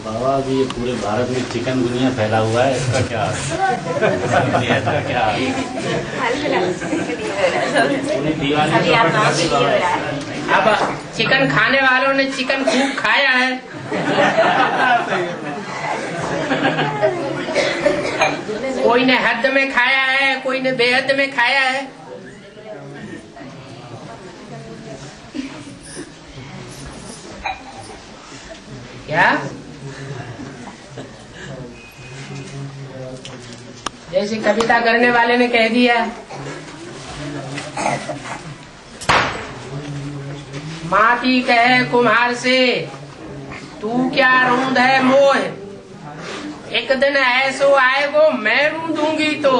बाबा अभी ये पूरे भारत में चिकनगुनिया फैला हुआ है, इसका क्या इसका क्या अब चिकन खाने वालों ने चिकन खूब खाया है। कोई ने हद में खाया है, कोई ने बेहद में खाया है। क्या जैसे कविता करने वाले ने कह दिया, माटी कहे कुम्हार से तू क्या रूंद है मोह, एक दिन ऐसो आएगो मैं रूंदूंगी तो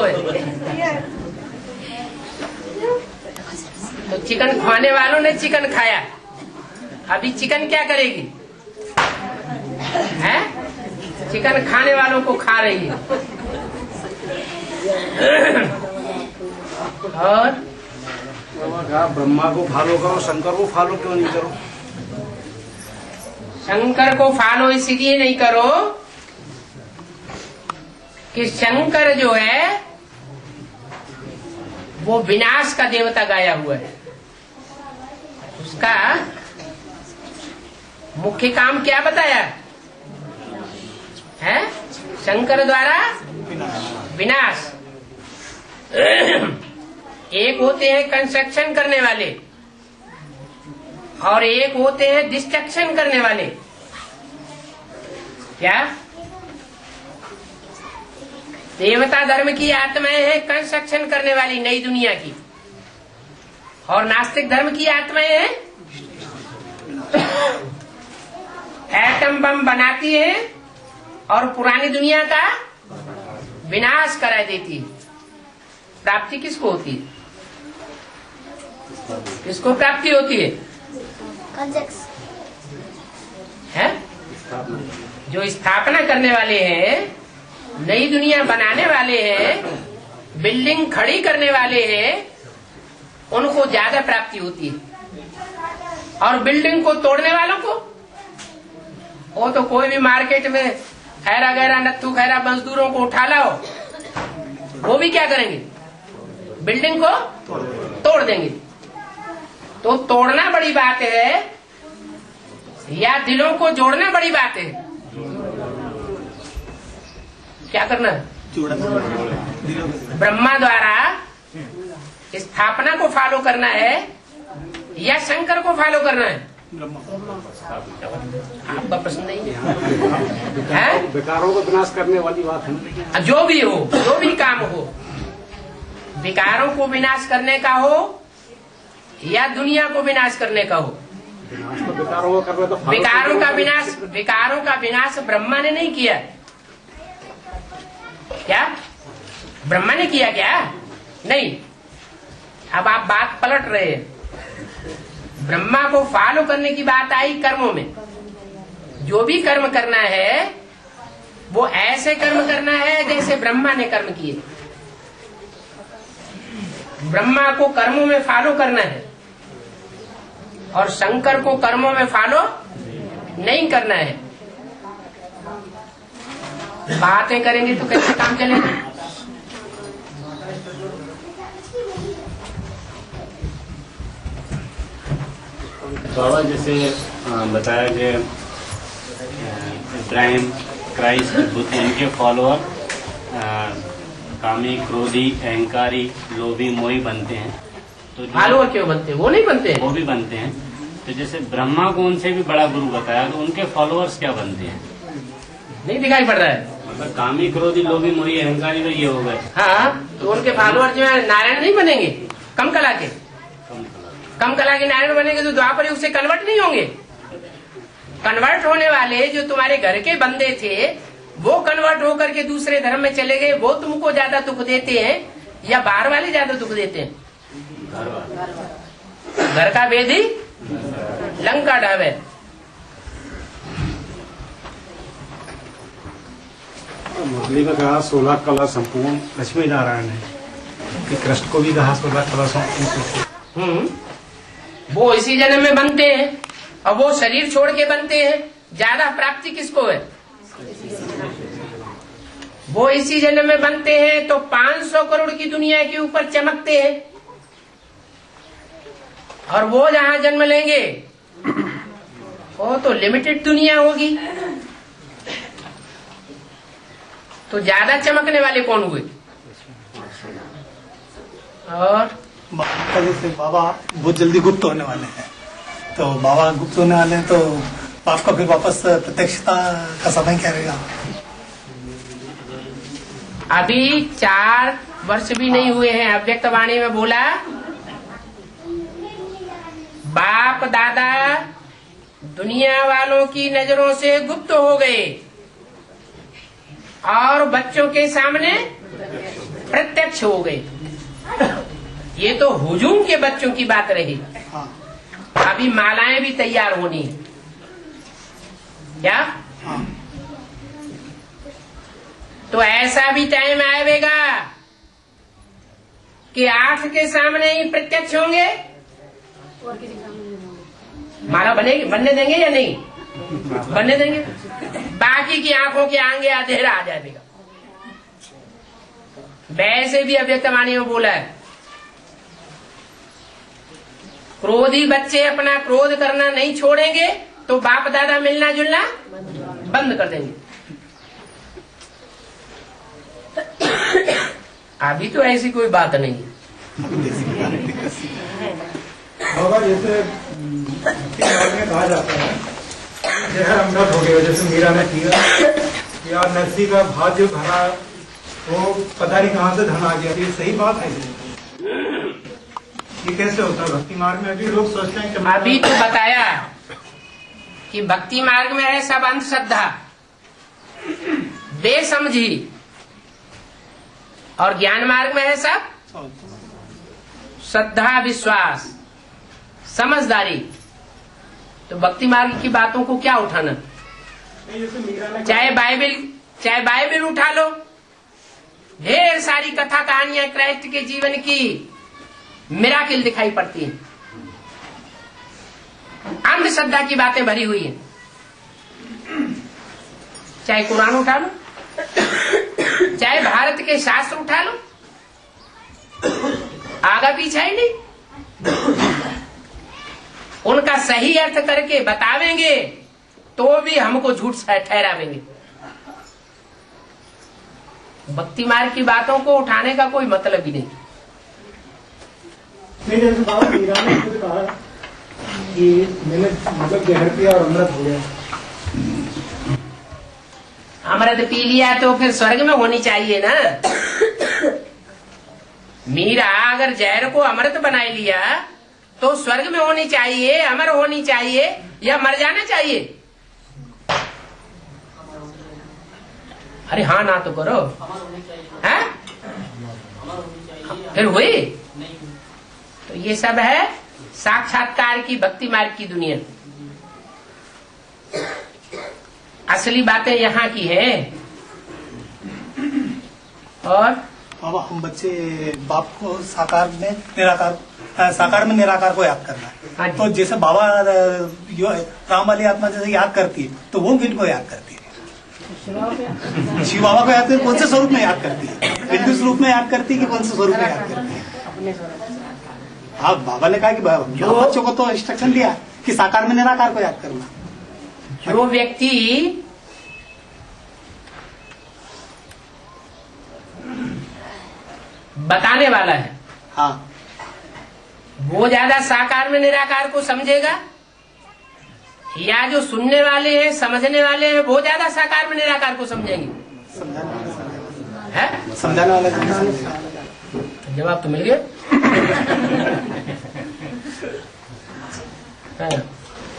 चिकन खाने वालों ने चिकन खाया, अभी चिकन क्या करेगी है? चिकन खाने वालों को खा रही है। और ब्रह्मा को फॉलो करो, शंकर को फॉलो क्यों नहीं करो? शंकर को फॉलो इसलिए नहीं करो कि शंकर जो है वो विनाश का देवता गाया हुआ है। उसका मुख्य काम क्या बताया है? शंकर द्वारा विनाश। एक होते हैं कंस्ट्रक्शन करने वाले और एक होते हैं डिस्ट्रक्शन करने वाले। क्या देवता धर्म की आत्माएं हैं कंस्ट्रक्शन करने वाली नई दुनिया की, और नास्तिक धर्म की आत्माएं हैं एटम बम बनाती है और पुरानी दुनिया का विनाश करा देती है। प्राप्ति किसको होती है? किसको प्राप्ति होती है? जो स्थापना करने वाले हैं, नई दुनिया बनाने वाले हैं, बिल्डिंग खड़ी करने वाले हैं, उनको ज्यादा प्राप्ति होती है। और बिल्डिंग को तोड़ने वालों को, वो तो कोई भी मार्केट में खैरा गैरा नत्थू खैरा मजदूरों को उठा लाओ, वो भी क्या करेंगे? बिल्डिंग को तोड़ देंगे। तो तोड़ना बड़ी बात है या दिलों को जोड़ना बड़ी बात है? क्या करना है? ब्रह्मा द्वारा स्थापना को फॉलो करना है या शंकर को फॉलो करना है? आपका प्रश्न नहीं है? विकारों को विनाश करने वाली बात है। जो भी हो, जो भी काम हो, विकारों को विनाश करने का हो या दुनिया को विनाश करने का हो। विकारों का विनाश ब्रह्मा ने नहीं किया। क्या ब्रह्मा ने किया? क्या नहीं। अब आप बात पलट रहे हैं। ब्रह्मा को फॉलो करने की बात आई कर्मों में। जो भी कर्म करना है वो ऐसे कर्म करना है जैसे ब्रह्मा ने कर्म किए। ब्रह्मा को कर्मों में फॉलो करना है और शंकर को कर्मों में फॉलो नहीं करना है। बातें करेंगे तो कैसे काम चलेगा? बाबा जैसे बताया कि इब्राहिम, क्राइस्ट, बुद्ध, इनके फॉलोअर कामी, क्रोधी, अहंकारी, लोभी, मोही बनते हैं। तो फॉलोअर क्यों बनते हैं? वो नहीं बनते हैं। वो भी बनते हैं। तो जैसे ब्रह्मा को उनसे भी बड़ा गुरु बताया, तो उनके फॉलोअर्स क्या बनते हैं? नहीं दिखाई पड़ रहा है। मतलब कामी, क्रोधी, लोभी, मोही, अहंकारी, तो ये हो गए। हाँ, तो उनके फॉलोअर जो है नारायण नहीं बनेंगे? कम कला के नारायण बनेंगे तो द्वापर युग से कन्वर्ट नहीं होंगे। कन्वर्ट होने वाले जो तुम्हारे घर के बंदे थे वो कन्वर्ट होकर के दूसरे धर्म में चले गए, वो तुमको ज्यादा दुख देते हैं या बाहर वाले ज्यादा दुख देते हैं? घर का वेदी लंका ढावे। मुरली में कहा 16 कला संपूर्ण लक्ष्मी नारायण है, कि कृष्ण को भी कहा 16 कला संपूर्ण। वो इसी जन्म में बनते हैं और वो शरीर छोड़ के बनते हैं। ज्यादा प्राप्ति किसको है? वो इसी जन्म में बनते हैं तो 500 करोड़ की दुनिया के ऊपर चमकते हैं, और वो जहां जन्म लेंगे वो तो लिमिटेड दुनिया होगी। तो ज्यादा चमकने वाले कौन हुए? और जैसे बाबा बहुत जल्दी गुप्त होने वाले हैं, तो बाबा गुप्त होने वाले हैं, तो आपका फिर वापस प्रत्यक्षता का समय क्या रहेगा? अभी 4 वर्ष भी नहीं हुए हैं। अव्यक्त वाणी में बोला, बाप दादा दुनिया वालों की नजरों से गुप्त हो गए और बच्चों के सामने प्रत्यक्ष हो गए। ये तो हुजूम के बच्चों की बात रही। हाँ, अभी मालाएं भी तैयार होनी है। क्या? हाँ, तो ऐसा भी टाइम आएगा कि आंख के सामने ही प्रत्यक्ष होंगे। माला बनेगी, बनने देंगे या नहीं? बनने देंगे। बाकी की आंखों के आगे अंधेरा आ जाएगा। वैसे भी अव्यक्त वाणी में बोला है, क्रोधी बच्चे अपना क्रोध करना नहीं छोड़ेंगे तो बाप दादा मिलना जुलना बंद कर देंगे। अभी तो ऐसी कोई बात नहीं है। बाबा जैसे में कहा जाता है जहर अमृत हो गया, जैसे मीरा ने किया, या नरसी का भाग्य भरा, वो पता नहीं कहाँ से धन आ गया। ये सही बात है? ये कैसे होता है भक्ति मार्ग में? अभी लोग सोचते हैं कि अभी तो बताया कि भक्ति मार्ग में है सब अंधश्रद्धा, बेसमझी, और ज्ञान मार्ग में है सब श्रद्धा, विश्वास, समझदारी। तो भक्ति मार्ग की बातों को क्या उठाना? चाहे बाइबल उठा लो, ढेर सारी कथा कहानियां क्राइस्ट के जीवन की मिराकिल दिखाई पड़ती हैं। अंधश्रद्धा की बातें भरी हुई हैं। चाहे कुरान उठा लो, चाहे भारत के शास्त्र उठा लो, आगा पीछा ही नहीं। उनका सही अर्थ करके बतावेंगे तो भी हमको झूठ ठहरावेंगे। भक्ति मार्ग की बातों को उठाने का कोई मतलब ही नहीं। जैसे बाबा मीरा ने खुद कहा कि मैंने मतलब जहर पिया और अमृत हो गया। अमृत पी लिया तो फिर स्वर्ग में होनी चाहिए ना। मीरा अगर जहर को अमृत बना लिया तो स्वर्ग में होनी चाहिए, अमर होनी चाहिए, या मर जाना चाहिए? अरे हाँ ना तो करो, है? फिर हुई? तो ये सब है साक्षात्कार की भक्ति मार्ग की दुनिया। असली बातें यहाँ की है। और बाबा हम बच्चे बाप को साकार में निराकार को याद करना हाँ है। जी। तो जैसे बाबा राम वाली आत्मा जैसे याद करती है, तो वो किनको याद करती है? शिव बाबा को याद करती, कौन से स्वरूप में याद करती है? बिंदु स्वरूप में याद करती है कि कौन से स्वरूप में याद करती है? हाँ, बाबा ने कहा कि बच्चों को तो इंस्ट्रक्शन दिया कि साकार में निराकार को याद करना। जो व्यक्ति बताने वाला है, हाँ, वो ज्यादा साकार में निराकार को समझेगा, या जो सुनने वाले हैं, समझने वाले हैं, वो ज्यादा साकार में निराकार को समझेंगे? समझाने वाले जवाब तो मिल गया।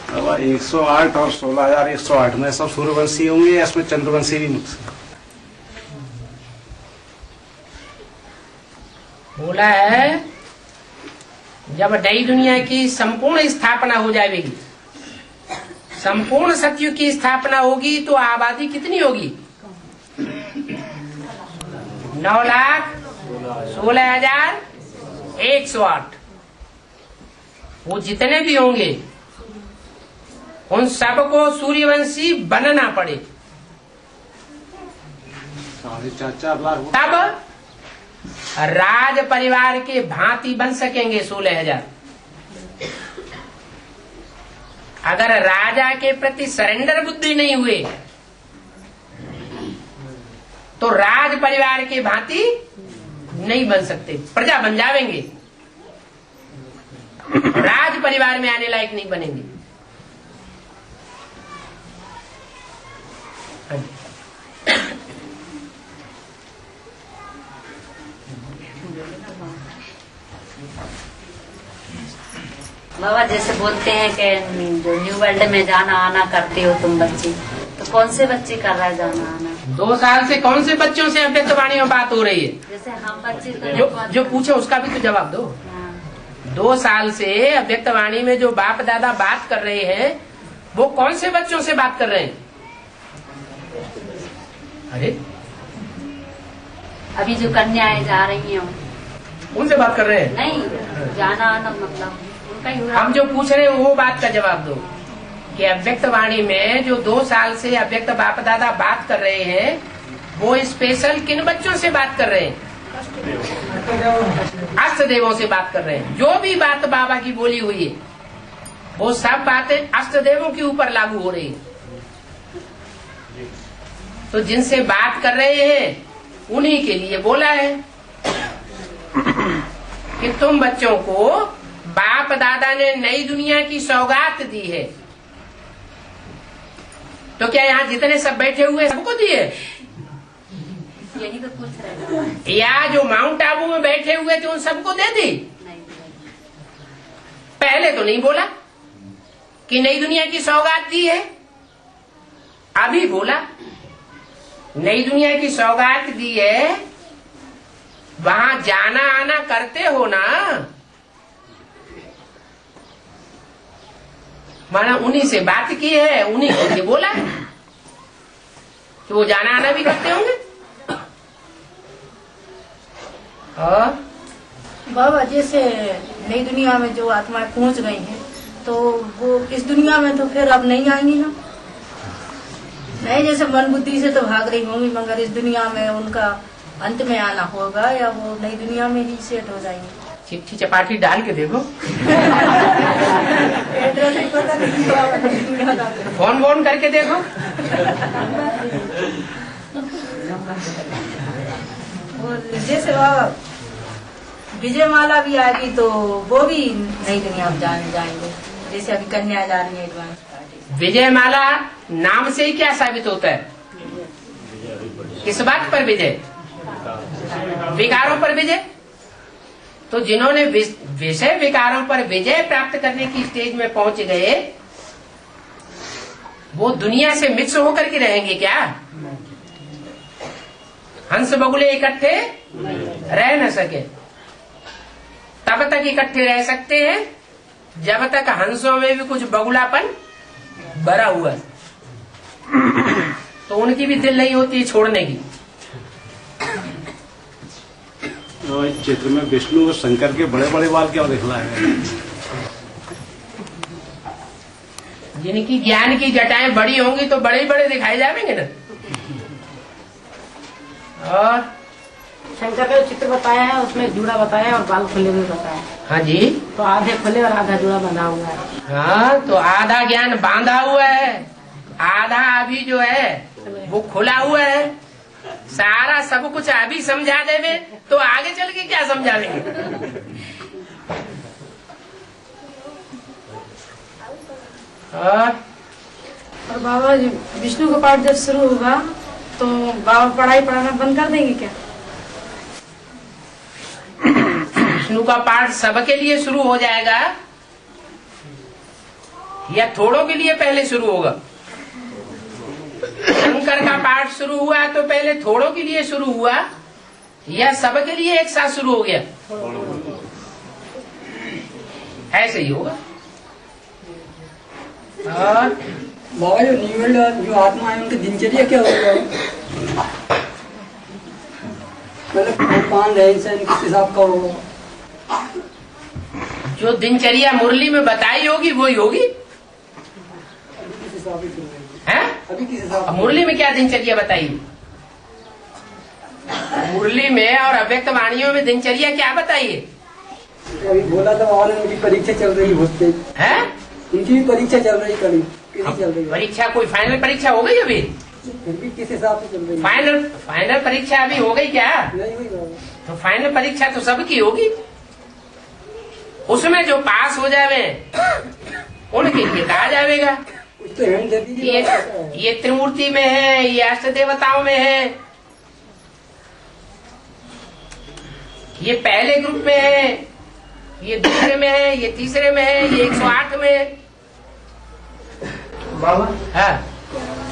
बाबा 108 और 16,108 में सब सूर्यवंशी होंगे या इसमें चंद्रवंशी भी मिक्स? बोला है जब नई दुनिया की संपूर्ण स्थापना हो जाएगी, संपूर्ण सतयुग की स्थापना होगी, तो आबादी कितनी होगी? 9,16,108। वो जितने भी होंगे उन सबको सूर्यवंशी बनना पड़े, 4.5 लाख। तब राज परिवार के भांति बन सकेंगे 16,000। अगर राजा के प्रति सरेंडर बुद्धि नहीं हुए तो राज परिवार के भांति नहीं बन सकते, प्रजा बन जाएंगे, राज परिवार में आने लायक नहीं बनेंगे। बाबा जैसे बोलते हैं कि जो न्यू वर्ल्ड में जाना आना करते हो तुम बच्चे, तो कौन से बच्चे कर रहा है जाना आना? 2 साल से कौन से बच्चों से अव्यक्तवाणी में बात हो रही है? जैसे हम बच्चे तो जो पूछे उसका भी तो जवाब दो। हाँ। 2 साल से अव्यक्तवाणी में जो बाप दादा बात कर रहे हैं वो कौन से बच्चों से बात कर रहे हैं? अरे अभी जो कन्याएं जा रही हैं उनसे बात कर रहे हैं? नहीं, जाना आना मतलब उनका ही हुआ। हम जो पूछ रहे हैं वो बात का जवाब दो कि अव्यक्तवाणी में जो 2 साल से अव्यक्त बाप दादा बात कर रहे हैं वो स्पेशल किन बच्चों से बात कर रहे हैं? अष्ट देवों से बात कर रहे हैं। जो भी बात बाबा की बोली हुई है वो सब बातें अष्ट देवों के ऊपर लागू हो रही है। तो जिनसे बात कर रहे हैं उन्हीं के लिए बोला है कि तुम बच्चों को बाप दादा ने नई दुनिया की सौगात दी है। तो क्या यहाँ जितने सब बैठे हुए सबको दिए? यही तो पूछ रहे हैं। या जो माउंट आबू में बैठे हुए थे उन सबको दे दी? नहीं, पहले तो नहीं बोला कि नई दुनिया की सौगात दी है, अभी बोला नई दुनिया की सौगात दी है। वहां जाना आना करते हो ना, माना उन्हीं से बात की है, उन्हीं के लिए बोला है कि वो जाना आना भी करते होंगे। और बाबा जैसे नई दुनिया में जो आत्माएं पहुंच गई हैं तो वो इस दुनिया में तो फिर अब नहीं आएंगी ना? नहीं, जैसे मन बुद्धि से तो भाग रही होंगी मगर इस दुनिया में उनका अंत में आना होगा या वो नई दुनिया में ही सेट हो जाएंगे? चिट्ठी चपाटी डाल के देखो, एड्रेस नहीं पता नहीं बाबा। फोन वोन करके देखो। और जैसे बाबा विजय माला भी आएगी तो वो भी नई दुनिया में जाएंगे, जैसे अभी कन्या जा रही है एडवांस पार्टी। विजय माला नाम से ही क्या साबित होता है? किस बात पर विजय? विकारों पर विजय। तो जिन्होंने विषय विकारों पर विजय प्राप्त करने की स्टेज में पहुंच गए वो दुनिया से मिक्स होकर के रहेंगे क्या? हंस बगुले इकट्ठे रह न सके। तब तक इकट्ठे रह सकते हैं जब तक हंसों में भी कुछ बगुलापन भरा हुआ है, तो उनकी भी दिल नहीं होती छोड़ने की। तो इस चित्र में विष्णु और शंकर के बड़े बड़े बाल क्या दिखला है? जिनकी ज्ञान की जटाएं बड़ी होंगी तो बड़े बड़े दिखाई जाएंगे ना। और शंकर का जो चित्र बताया है उसमें जूड़ा बताया है और बाल खुले हुए बताया है। हाँ जी, तो आधे खुले और आधा जूड़ा बंधा हुआ है। हाँ तो आधा ज्ञान बांधा हुआ है, आधा अभी जो है वो खुला हुआ है। सारा सब कुछ अभी समझा देवे तो आगे चल के क्या समझावेंगे? और बाबा जी विष्णु का पाठ जब शुरू होगा तो बाबा पढ़ाई पढ़ाना बंद कर देंगे क्या? विष्णु का पाठ सबके लिए शुरू हो जाएगा या थोड़ों के लिए पहले शुरू होगा? शंकर का पाठ शुरू हुआ तो पहले थोड़ों के लिए शुरू हुआ या सबके लिए एक साथ शुरू हो गया? ऐसे ही होगा। और बाबा जो न्यूवर्ल्ड जो आत्मा है उनकी दिनचर्या क्या होगा? मतलब पान रहन सहन किस हिसाब का होगा? जो दिनचर्या मुरली में बताई होगी वही होगी। किस हिसाब से हैं? अभी किस हिसाब अब मुरली में क्या दिनचर्या बताई? मुरली में और अव्यक्त वाणियों में दिनचर्या क्या बताइए? अभी बोला था बाबा ने, उनकी परीक्षा चल रही होते है उनकी भी परीक्षा चल रही किसी चल रही है। परीक्षा कोई फाइनल परीक्षा हो गई अभी? फिर भी किस हिसाब से चल रही है? फाइनल परीक्षा अभी हो गई क्या? नहीं हुई बाबा। तो फाइनल परीक्षा तो सबकी होगी, उसमें जो पास हो जावे उनके लिए कहा जाएगा। कुछ तो हैंड दे दीजिए। ये त्रिमूर्ति में है, ये अष्ट देवताओं में है, ये पहले ग्रुप में है, ये दूसरे में है, ये तीसरे में है, ये 108 में है। बाबा हाँ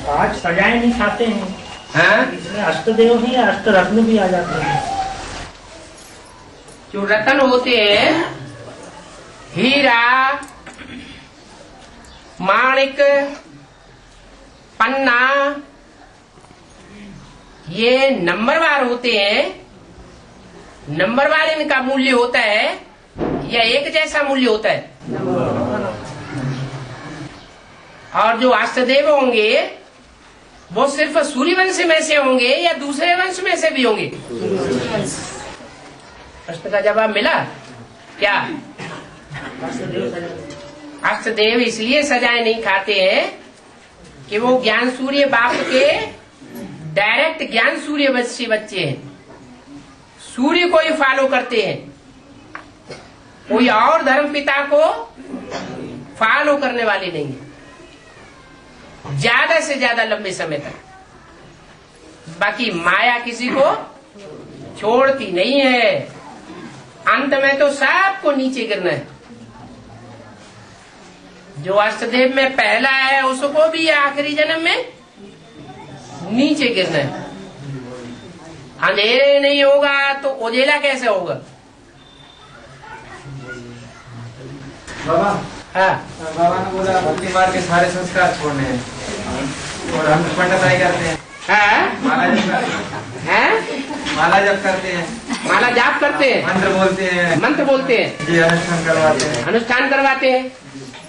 आज सजाए नहीं खाते हैं, हाँ, इसमें अष्टदेव ही अष्टरत्न भी आ जाते हैं। जो रतन होते हैं, हीरा, माणिक, पन्ना, ये नंबरवार होते हैं। नंबरवार इनका मूल्य होता है या एक जैसा मूल्य होता है? और जो अष्टदेव होंगे वो सिर्फ सूर्य वंश में से होंगे या दूसरे वंश में से भी होंगे? प्रश्न का जवाब मिला क्या? अष्टदेव इसलिए सजाए नहीं खाते हैं कि वो ज्ञान सूर्य बाप के डायरेक्ट ज्ञान सूर्य वंशी बच्चे हैं, सूर्य को ही फॉलो करते हैं, कोई और धर्म पिता को फॉलो करने वाले नहीं है ज्यादा से ज्यादा लंबे समय तक। बाकी माया किसी को छोड़ती नहीं है, अंत में तो सबको नीचे गिरना है। जो अष्टदेव में पहला है उसको भी आखिरी जन्म में नीचे गिरना है। अंधेरे नहीं होगा तो उजेला कैसे होगा? बाबा हाँ बाबा ने बोला भक्ति मार्ग के सारे संस्कार छोड़ने हैं और हम पंडिताई करते हैं, हाँ माला जप करते हैं, हैं, माला जप करते हैं, माला जाप करते हैं, मंत्र बोलते हैं, मंत्र बोलते हैं, जी अनुष्ठान करवाते हैं। अनुष्ठान करवाते हैं।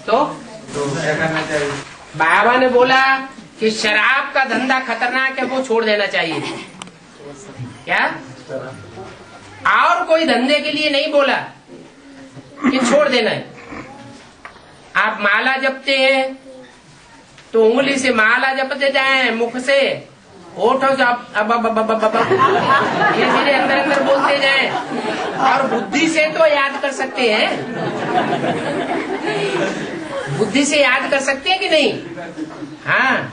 तो क्या करना चाहिए? बाबा ने बोला कि शराब का धंधा खतरनाक है, वो छोड़ देना चाहिए। क्या? और कोई धंधे के लिए नहीं बोला कि छोड़ देना है। आप माला जपते हैं तो उंगली से माला जपते जाएं, मुख से होठों से धीरे धीरे अंदर अंदर बोलते जाएं, और बुद्धि से तो याद कर सकते हैं, बुद्धि से याद कर सकते हैं कि नहीं? हाँ,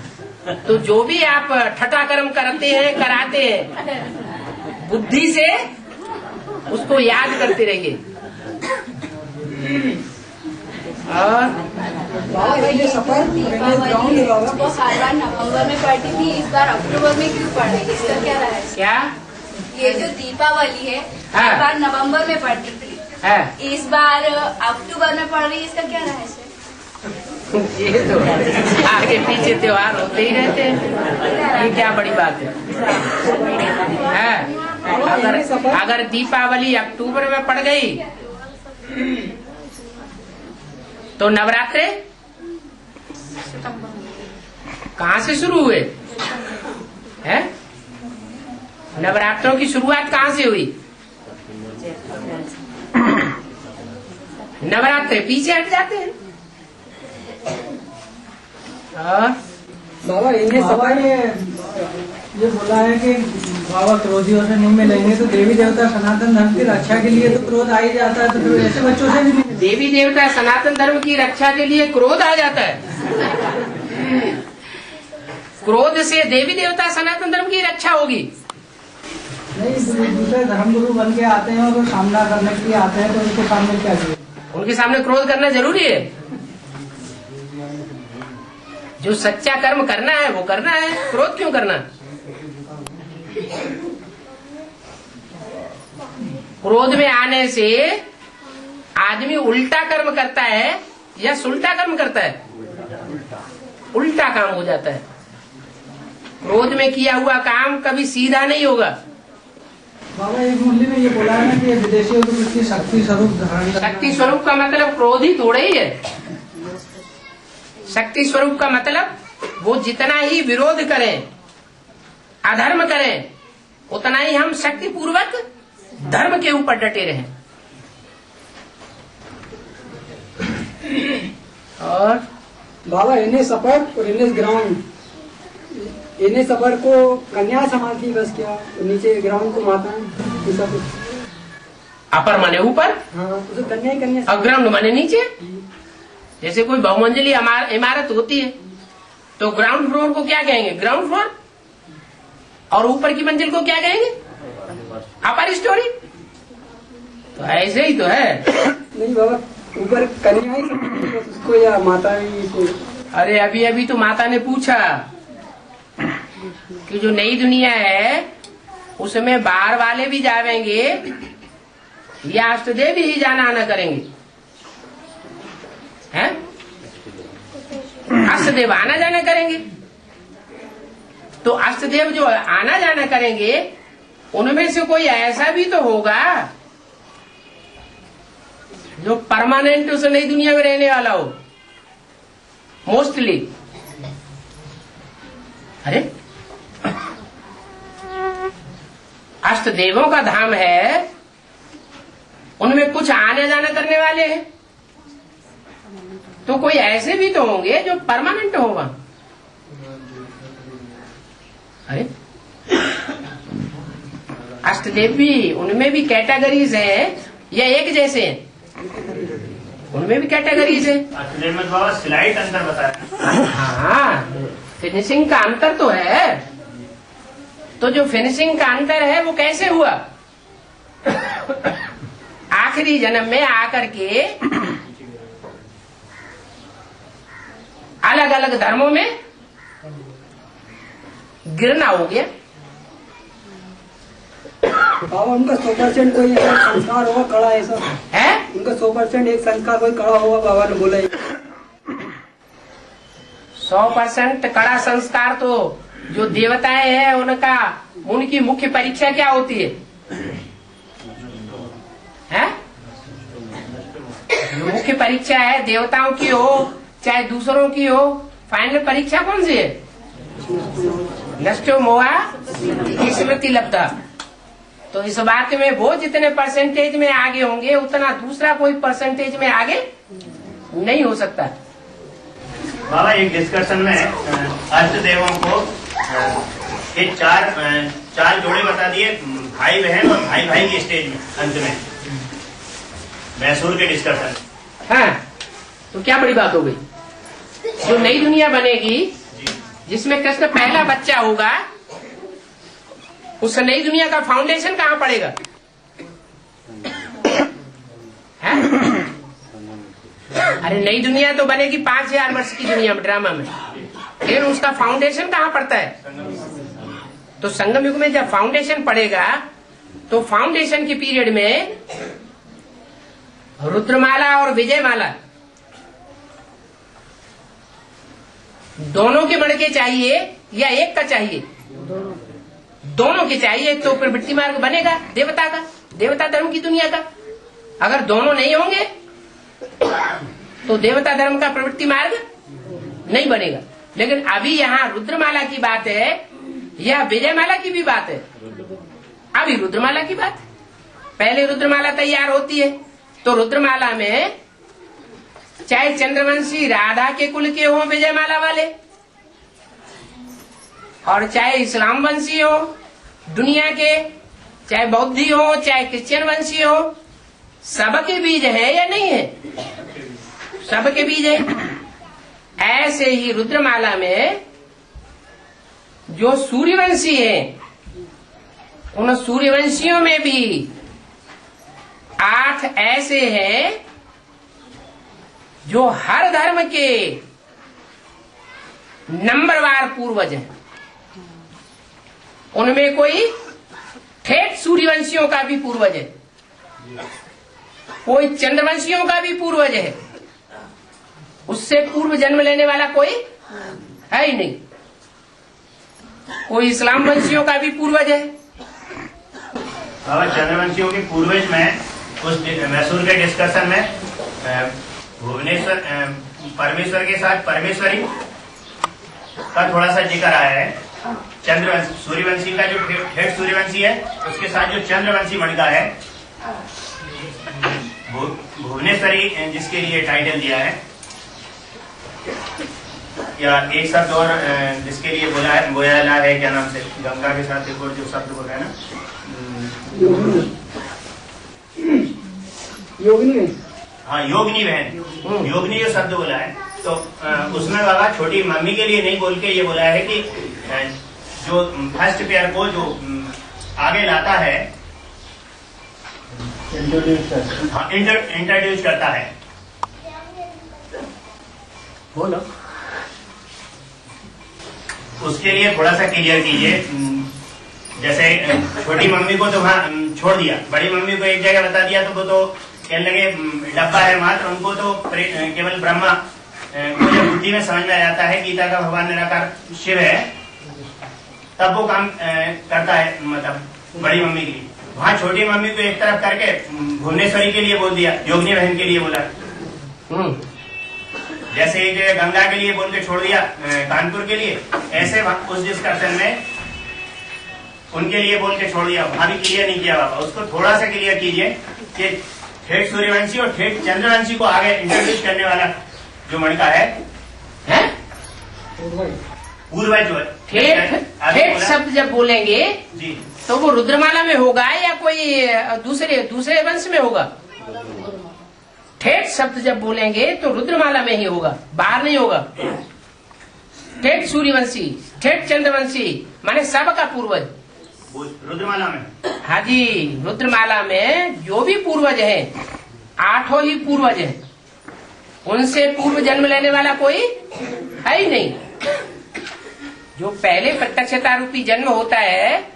तो जो भी आप ठटा कर्म करते हैं कराते हैं, बुद्धि से उसको याद करते रहिए। और वो हर बार नवंबर में पड़ती थी, इस बार अक्टूबर में क्यों पड़ रही है? इसका क्या रहा है? क्या? ये जो दीपावली है हाँ। हर बार नवंबर में पड़ती थी, है इस बार अक्टूबर में पड़ रही है, इसका क्या रहा है? ये तो आगे पीछे त्योहार होते ही रहते हैं, ये क्या बड़ी बात है? अगर दीपावली अक्टूबर में पड़ गई तो नवरात्रे कहाँ से शुरू हुए हैं? नवरात्रों की शुरुआत कहाँ से हुई? नवरात्रे पीछे हट जाते हैं। बाबा इन्हें सभा ने ये बोला है कि बाबा क्रोधियों से नहीं मिलेंगे, तो देवी देवता सनातन धर्म की रक्षा के लिए तो क्रोध आ ही जाता है, तो फिर ऐसे बच्चों से भी नहीं। देवी देवता सनातन धर्म की रक्षा के लिए क्रोध आ जाता है। क्रोध से देवी देवता सनातन धर्म की रक्षा होगी? नहीं, दूसरे धर्मगुरु बन के आते हैं और वो सामना करने के लिए आते हैं, तो उनके सामने क्या चाहिए? उनके सामने क्रोध करना जरूरी है। जो सच्चा कर्म करना है वो करना है, क्रोध क्यों करना? क्रोध में आने से आदमी उल्टा कर्म करता है या सुलटा कर्म करता है? उल्टा काम हो जाता है। क्रोध में किया हुआ काम कभी सीधा नहीं होगा। बाबा एक मुरली में ये बोला है ना कि विदेशियों को उसकी शक्ति स्वरूप धारण करना। शक्ति स्वरूप का मतलब क्रोध ही थोड़े ही है। शक्ति स्वरूप का मतलब वो जितना ही विरोध करें, अधर्म करें, उतना ही हम शक्ति पूर्वक धर्म के ऊपर डटे रहे। और बाबा इन्हें सफर और इन्हें ग्राउंड, इन्हें सफर को कन्या संभालती बस क्या, नीचे ग्राउंड को माता है, सब अपर माने ऊपर, हाँ तो कन्या ही कन्या। और ग्राउंड माने नीचे। जैसे कोई बहुमंजिली इमारत होती है तो ग्राउंड फ्लोर को क्या कहेंगे? Ground floor. और ऊपर की मंजिल को क्या कहेंगे? अपर स्टोरी। तो ऐसे ही तो है। नहीं बाबा, ऊपर कन्या ही संभालती बस उसको, या माता ही को? अरे अभी अभी तो माता ने पूछा कि जो नई दुनिया है उसमें बाहर वाले भी जावेंगे या अष्टदेव ही जाना आना करेंगे? हैं? अष्टदेव आना जाना करेंगे। तो अष्टदेव जो आना जाना करेंगे उनमें से कोई ऐसा भी तो होगा जो परमानेंट उस नई दुनिया में रहने वाला हो, मोस्टली। अरे अष्टदेवों का धाम है, उनमें कुछ आने जाना करने वाले हैं, तो कोई ऐसे भी तो होंगे जो परमानेंट होगा। अरे अष्टदेव भी, उनमें भी कैटेगरीज है या एक जैसे हैं? उनमें भी कैटेगरीज है। अष्टदेव में बाबा स्लाइड अंतर बताया। हाँ, फिनिशिंग का अंतर तो है। तो जो फिनिशिंग का अंतर है वो कैसे हुआ? आखिरी जन्म में आकर के अलग अलग धर्मों में गिरना हो गया। बाबा उनका 100% कोई ऐसा संस्कार होगा कड़ा, ऐसा है उनका 100% एक संस्कार कोई कड़ा होगा, बाबा ने बोला। 100% कड़ा संस्कार तो जो देवताएं हैं उनका, उनकी मुख्य परीक्षा क्या होती है? हैं? जो मुख्य परीक्षा है देवताओं की हो चाहे दूसरों की हो, फाइनल परीक्षा कौन सी है? नष्टो मोहा स्मृति लब्धा। तो इस बात में वो जितने परसेंटेज में आगे होंगे उतना दूसरा कोई परसेंटेज में आगे नहीं हो सकता। बाबा एक डिस्कशन में अष्टदेवों को ये चार जोड़े बता दिए, भाई बहन और भाई भाई की स्टेज में अंत में मैसूर के डिस्कशन। हाँ, तो क्या बड़ी बात हो गई? जो नई दुनिया बनेगी जिसमें कृष्ण पहला बच्चा होगा, उस नई दुनिया का फाउंडेशन कहाँ पड़ेगा? है? अरे नई दुनिया तो बनेगी 5000 वर्ष की दुनिया में, ड्रामा में, फिर उसका फाउंडेशन कहाँ पड़ता है? तो संगम युग में जब फाउंडेशन पड़ेगा तो फाउंडेशन की पीरियड में रुद्रमाला और विजयमाला दोनों के मणके चाहिए या एक का चाहिए? दोनों के चाहिए, तो प्रवृत्ति मार्ग बनेगा देवता का, देवता धर्म की दुनिया का। अगर दोनों नहीं होंगे तो देवता धर्म का प्रवृत्ति मार्ग नहीं बनेगा। लेकिन अभी यहाँ रुद्रमाला की बात है या विजयमाला की भी बात है? अभी रुद्रमाला की बात है। पहले रुद्रमाला तैयार होती है तो रुद्रमाला में चाहे चंद्रवंशी राधा के कुल के हो विजयमाला वाले, और चाहे इस्लाम वंशी हो दुनिया के, चाहे बौद्धि हो चाहे क्रिश्चियन वंशी हो, सबके बीज है या नहीं है? सबके बीज है। ऐसे ही रुद्रमाला में जो सूर्यवंशी है, उन सूर्यवंशियों में भी 8 ऐसे हैं जो हर धर्म के नंबरवार पूर्वज हैं। उनमें कोई ठेठ सूर्यवंशियों का भी पूर्वज है, कोई चंद्रवंशियों का भी पूर्वज है, उससे पूर्व जन्म लेने वाला कोई है ही नहीं। कोई इस्लाम वंशियों का भी पूर्वज है। चंद्रवंशियों के पूर्वज में उस मैसूर के डिस्कशन में भुवनेश्वर परमेश्वर के साथ परमेश्वरी का थोड़ा सा जिक्र आया है। चंद्रवंशी, सूर्यवंशी का जो ठेठ सूर्यवंशी है उसके साथ जो चंद्रवंशी मणिका है, भुवनेश्वरी जिसके लिए टाइटल दिया है, या एक शब्द और जिसके लिए बोला है, क्या नाम से, गंगा के साथ एक और जो शब्द बोला है ना, योगिनी। हाँ, योगिनी बहन, योगिनी जो शब्द बोला है, तो उसमें बाबा छोटी मम्मी के लिए नहीं बोल के ये बोला है कि जो फर्स्ट पेयर को जो आगे लाता है, इंट्रोड्यूस करता है। बोलो। उसके लिए थोड़ा सा क्लियर कीजिए। जैसे छोटी मम्मी को तो वहाँ छोड़ दिया, बड़ी मम्मी को एक जगह बता दिया, तो वो तो कहने लगे डब्बा है मात्र, उनको तो केवल ब्रह्मा को जब बुद्धि में समझ में आ जाता है गीता का भगवान निराकार शिव है, तब वो काम करता है, मतलब बड़ी मम्मी के लिए। वहाँ छोटी मम्मी को एक तरफ करके भुवनेश्वरी के लिए बोल दिया, योगिनी बहन के लिए बोला। जैसे एक गंगा के लिए बोल के छोड़ दिया कानपुर के लिए, ऐसे उस डिस्कशन में उनके लिए बोल के छोड़ दिया, वहां भी क्लियर नहीं किया बाबा। उसको थोड़ा सा क्लियर कीजिए कि ठेठ सूर्यवंशी और ठेठ चंद्रवंशी को आगे इंट्रोड्यूस करने वाला जो मणिका है पूर्वज जो ठेठ शब्द जब बोलेंगे जी, तो वो रुद्रमाला में होगा या कोई दूसरे वंश में होगा? ठेठ शब्द जब बोलेंगे तो रुद्रमाला में ही होगा, बाहर नहीं होगा। ठेठ सूर्यवंशी, ठेठ चंद्रवंशी माने सबका पूर्वज रुद्रमाला में। हाँ जी, रुद्रमाला में जो भी पूर्वज हैं, 8 ही पूर्वज हैं, उनसे पूर्व जन्म लेने वाला कोई है ही नहीं। जो पहले प्रत्यक्षता रूपी जन्म होता है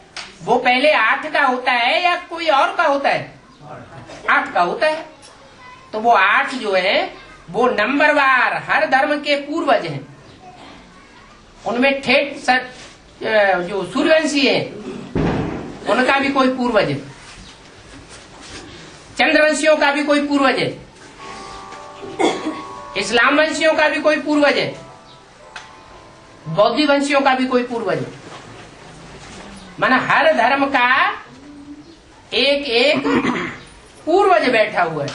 वो पहले 8 का होता है या कोई और का होता है? 8 का होता है। तो वो 8 जो है वो नंबरवार हर धर्म के पूर्वज हैं। उनमें ठेठ जो सूर्यवंशी है उनका भी कोई पूर्वज है, चंद्रवंशियों का भी कोई पूर्वज है, इस्लाम वंशियों का भी कोई पूर्वज है, बौद्ध वंशियों का भी कोई पूर्वज है। माना हर धर्म का एक एक पूर्वज बैठा हुआ है।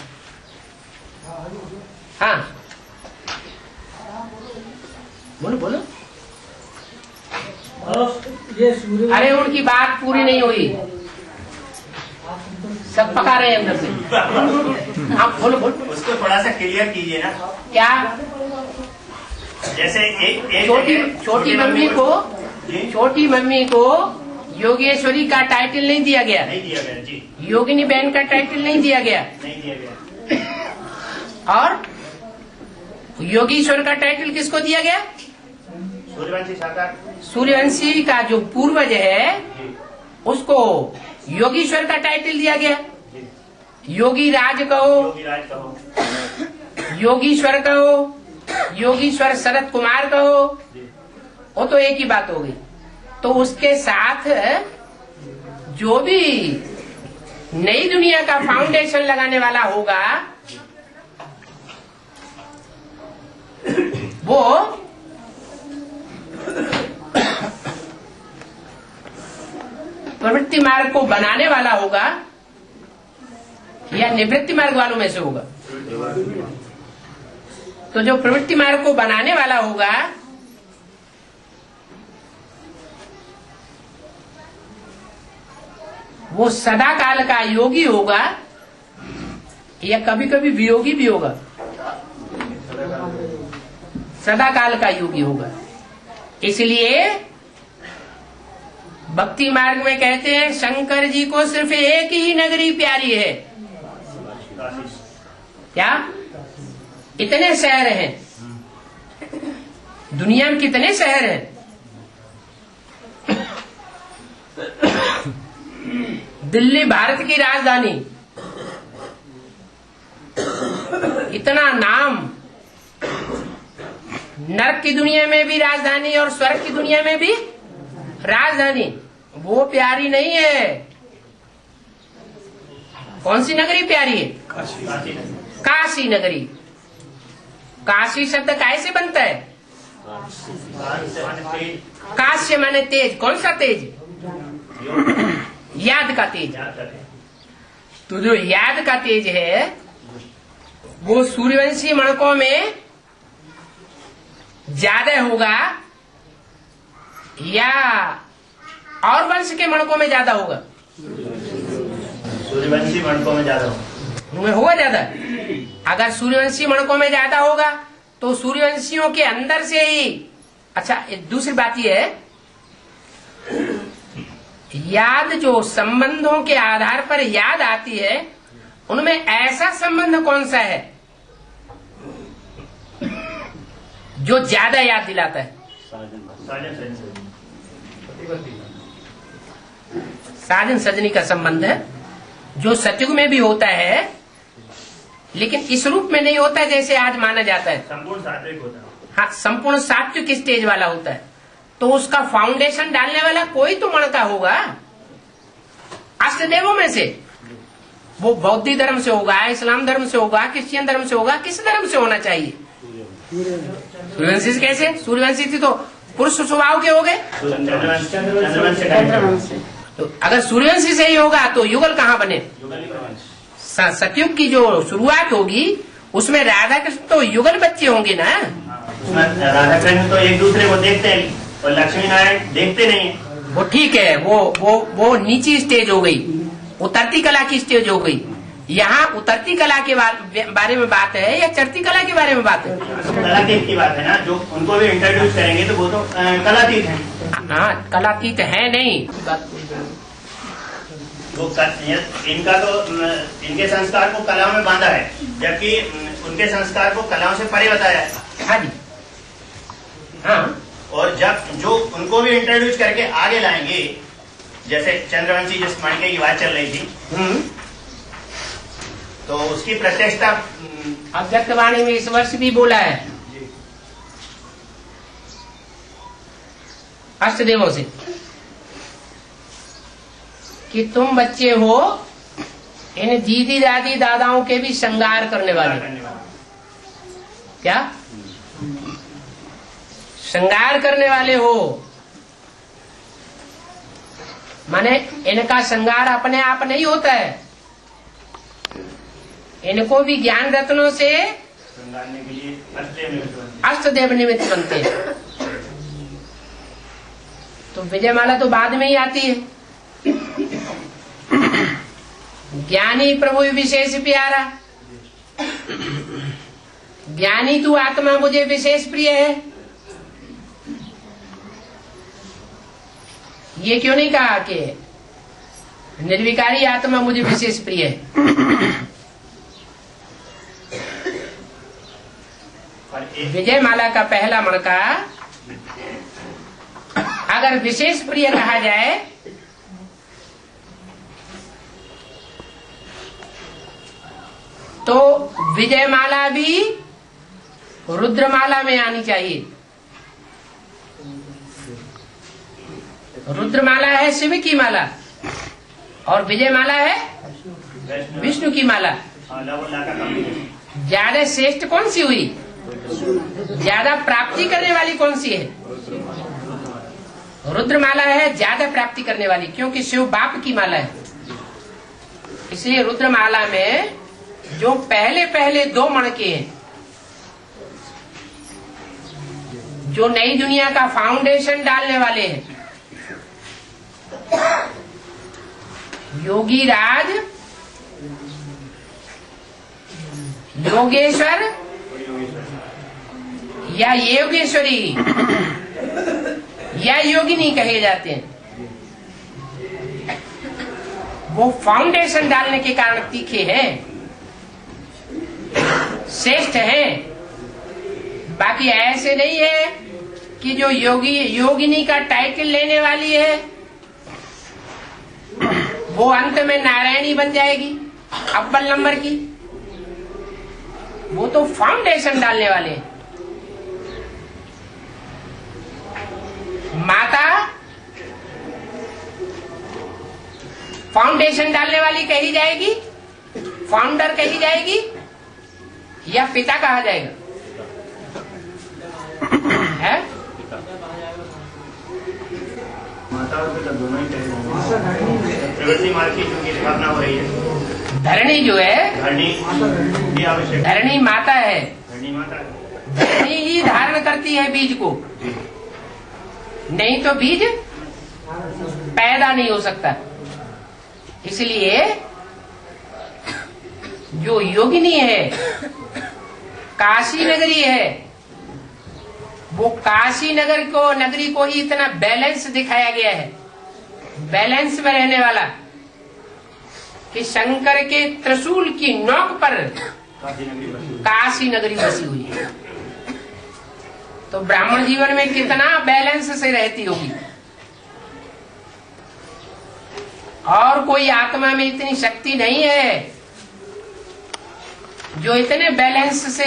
हाँ बोलो बोलो। ये सूर्य, अरे उनकी बात पूरी नहीं हुई, सब पका रहे हैं अंदर से। आप बोलो बोलो। उसको थोड़ा सा क्लियर कीजिए ना। क्या? जैसे एक छोटी मम्मी को योगेश्वरी का टाइटल नहीं दिया गया, नहीं दिया गया जी, योगिनी बहन का टाइटल नहीं दिया गया, नहीं दिया गया। और योगीश्वर का टाइटल किसको दिया गया? सूर्यवंशी साकार, सूर्यवंशी का जो पूर्वज है उसको योगीश्वर का टाइटल दिया गया। योगी राज कहो, योगी राज कहो, योगीश्वर कहो, योगीश्वर शरद कुमार कहो, वो तो एक ही बात हो गई। तो उसके साथ जो भी नई दुनिया का फाउंडेशन लगाने वाला होगा वो प्रवृत्ति मार्ग को बनाने वाला होगा या निवृत्ति मार्ग वालों में से होगा? तो जो प्रवृत्ति मार्ग को बनाने वाला होगा वो सदा काल का योगी होगा या कभी कभी वियोगी भी होगा? सदा काल का योगी होगा। इसलिए भक्ति मार्ग में कहते हैं शंकर जी को सिर्फ एक ही नगरी प्यारी है। क्या? इतने शहर हैं दुनिया में, कितने शहर हैं? दिल्ली भारत की राजधानी, इतना नाम, नरक की दुनिया में भी राजधानी और स्वर्ग की दुनिया में भी राजधानी, वो प्यारी नहीं है। कौन सी नगरी प्यारी है? काशी नगरी। काशी शब्द कैसे बनता है? काश्य माने तेज। कौन सा तेज? याद का तेज। तो जो याद का तेज है वो सूर्यवंशी मणकों में ज्यादा होगा या और वंश के मणकों में ज्यादा होगा? सूर्यवंशी मणकों में ज्यादा होगा ज्यादा। अगर सूर्यवंशी मणकों में ज्यादा होगा तो सूर्यवंशियों के अंदर से ही। अच्छा, एक दूसरी बात यह है, याद जो संबंधों के आधार पर याद आती है उनमें ऐसा संबंध कौन सा है जो ज्यादा याद दिलाता है? साजन सजनी का संबंध है जो सतयुग में भी होता है लेकिन इस रूप में नहीं होता है जैसे आज माना जाता है। संपूर्ण सात्विक होता है। हाँ, संपूर्ण सात्विक स्टेज वाला होता है। तो उसका फाउंडेशन डालने वाला कोई तो मणका होगा अष्टदेवों में से। वो बौद्ध धर्म से होगा, इस्लाम धर्म से होगा, क्रिश्चियन धर्म से होगा, किस धर्म से होना चाहिए? सूर्यवंशी से कैसे? सूर्यवंशी थी तो पुरुष स्वभाव के हो गए। तो अगर सूर्यवंशी से ही होगा तो युगल कहाँ बने? सतयुग की जो शुरुआत होगी उसमें राधा कृष्ण तो युगल बच्चे होंगे ना। राधा कृष्ण तो एक दूसरे को देखते हैं और लक्ष्मी नारायण देखते नहीं। वो ठीक है, वो नीची स्टेज हो गई, उतरती कला की स्टेज हो गई। यहाँ उतरती कला के बारे में बात है या चढ़ती कला के बारे में बात है? कलातीत की बात है ना, जो उनको भी इंट्रोड्यूस करेंगे तो वो तो कलातीत है। हाँ, कलातीत है नहीं। वो इनका तो इनके संस्कार को कलाओं में बांधा है जबकि उनके संस्कार को कलाओं से परे बताया है। हाँ जी, हाँ। और जब जो उनको भी इंट्रोड्यूस करके आगे लाएंगे, जैसे चंद्रवंशी जिस मणके की बात चल रही थी, तो उसकी प्रत्यक्षता अव्यक्तवाणी में इस वर्ष भी बोला है अष्टदेवों से कि तुम बच्चे हो इन दीदी दादी दादाओं के भी श्रृंगार करने वाले। क्या श्रृंगार करने वाले हो? माने इनका श्रृंगार अपने आप नहीं होता है, इनको भी ज्ञान रत्नों से के लिए अष्टदेव निमित्त बनते हैं। तो विजयमाला तो बाद में ही आती है। ज्ञानी प्रभु विशेष प्यारा, ज्ञानी तू आत्मा मुझे विशेष प्रिय है। ये क्यों नहीं कहा कि निर्विकारी आत्मा मुझे विशेष प्रिय है? विजयमाला का पहला मणका अगर विशेष प्रिय कहा जाए तो विजयमाला भी रुद्रमाला में आनी चाहिए। रुद्रमाला है शिव की माला और विजयमाला है विष्णु की माला। ज्यादा श्रेष्ठ कौन सी हुई? ज्यादा प्राप्ति करने वाली कौन सी है? रुद्रमाला है ज्यादा प्राप्ति करने वाली, क्योंकि शिव बाप की माला है। इसलिए रुद्रमाला में जो पहले पहले दो मणके हैं, जो नई दुनिया का फाउंडेशन डालने वाले हैं, योगी राज, योगेश्वर या योगेश्वरी या योगिनी कहे जाते हैं, वो फाउंडेशन डालने के कारण तीखे हैं, श्रेष्ठ हैं। बाकी ऐसे नहीं है कि जो योगिनी का टाइटल लेने वाली है वो अंत में नारायणी बन जाएगी अव्वल नंबर की। वो तो फाउंडेशन डालने वाले हैं। माता फाउंडेशन डालने वाली कही जाएगी, फाउंडर कही जाएगी या पिता कहा जाएगा? है। माता और पिता दोनों ही कहेंगे। प्रवृत्ति मार्ग की चूंकि स्थापना हो रही है। धरणी जो है, धरणी भी आवश्यक। धरणी माता है, धरणी माता है। धरणी ही धारण करती है बीज को, नहीं तो बीज पैदा नहीं हो सकता। इसलिए जो योगिनी है, काशी नगरी है, वो काशी नगरी को ही इतना बैलेंस दिखाया गया है, बैलेंस में रहने वाला, कि शंकर के त्रिशूल की नोक पर काशी नगरी बसी हुई है। तो ब्राह्मण जीवन में कितना बैलेंस से रहती होगी। और कोई आत्मा में इतनी शक्ति नहीं है जो इतने बैलेंस से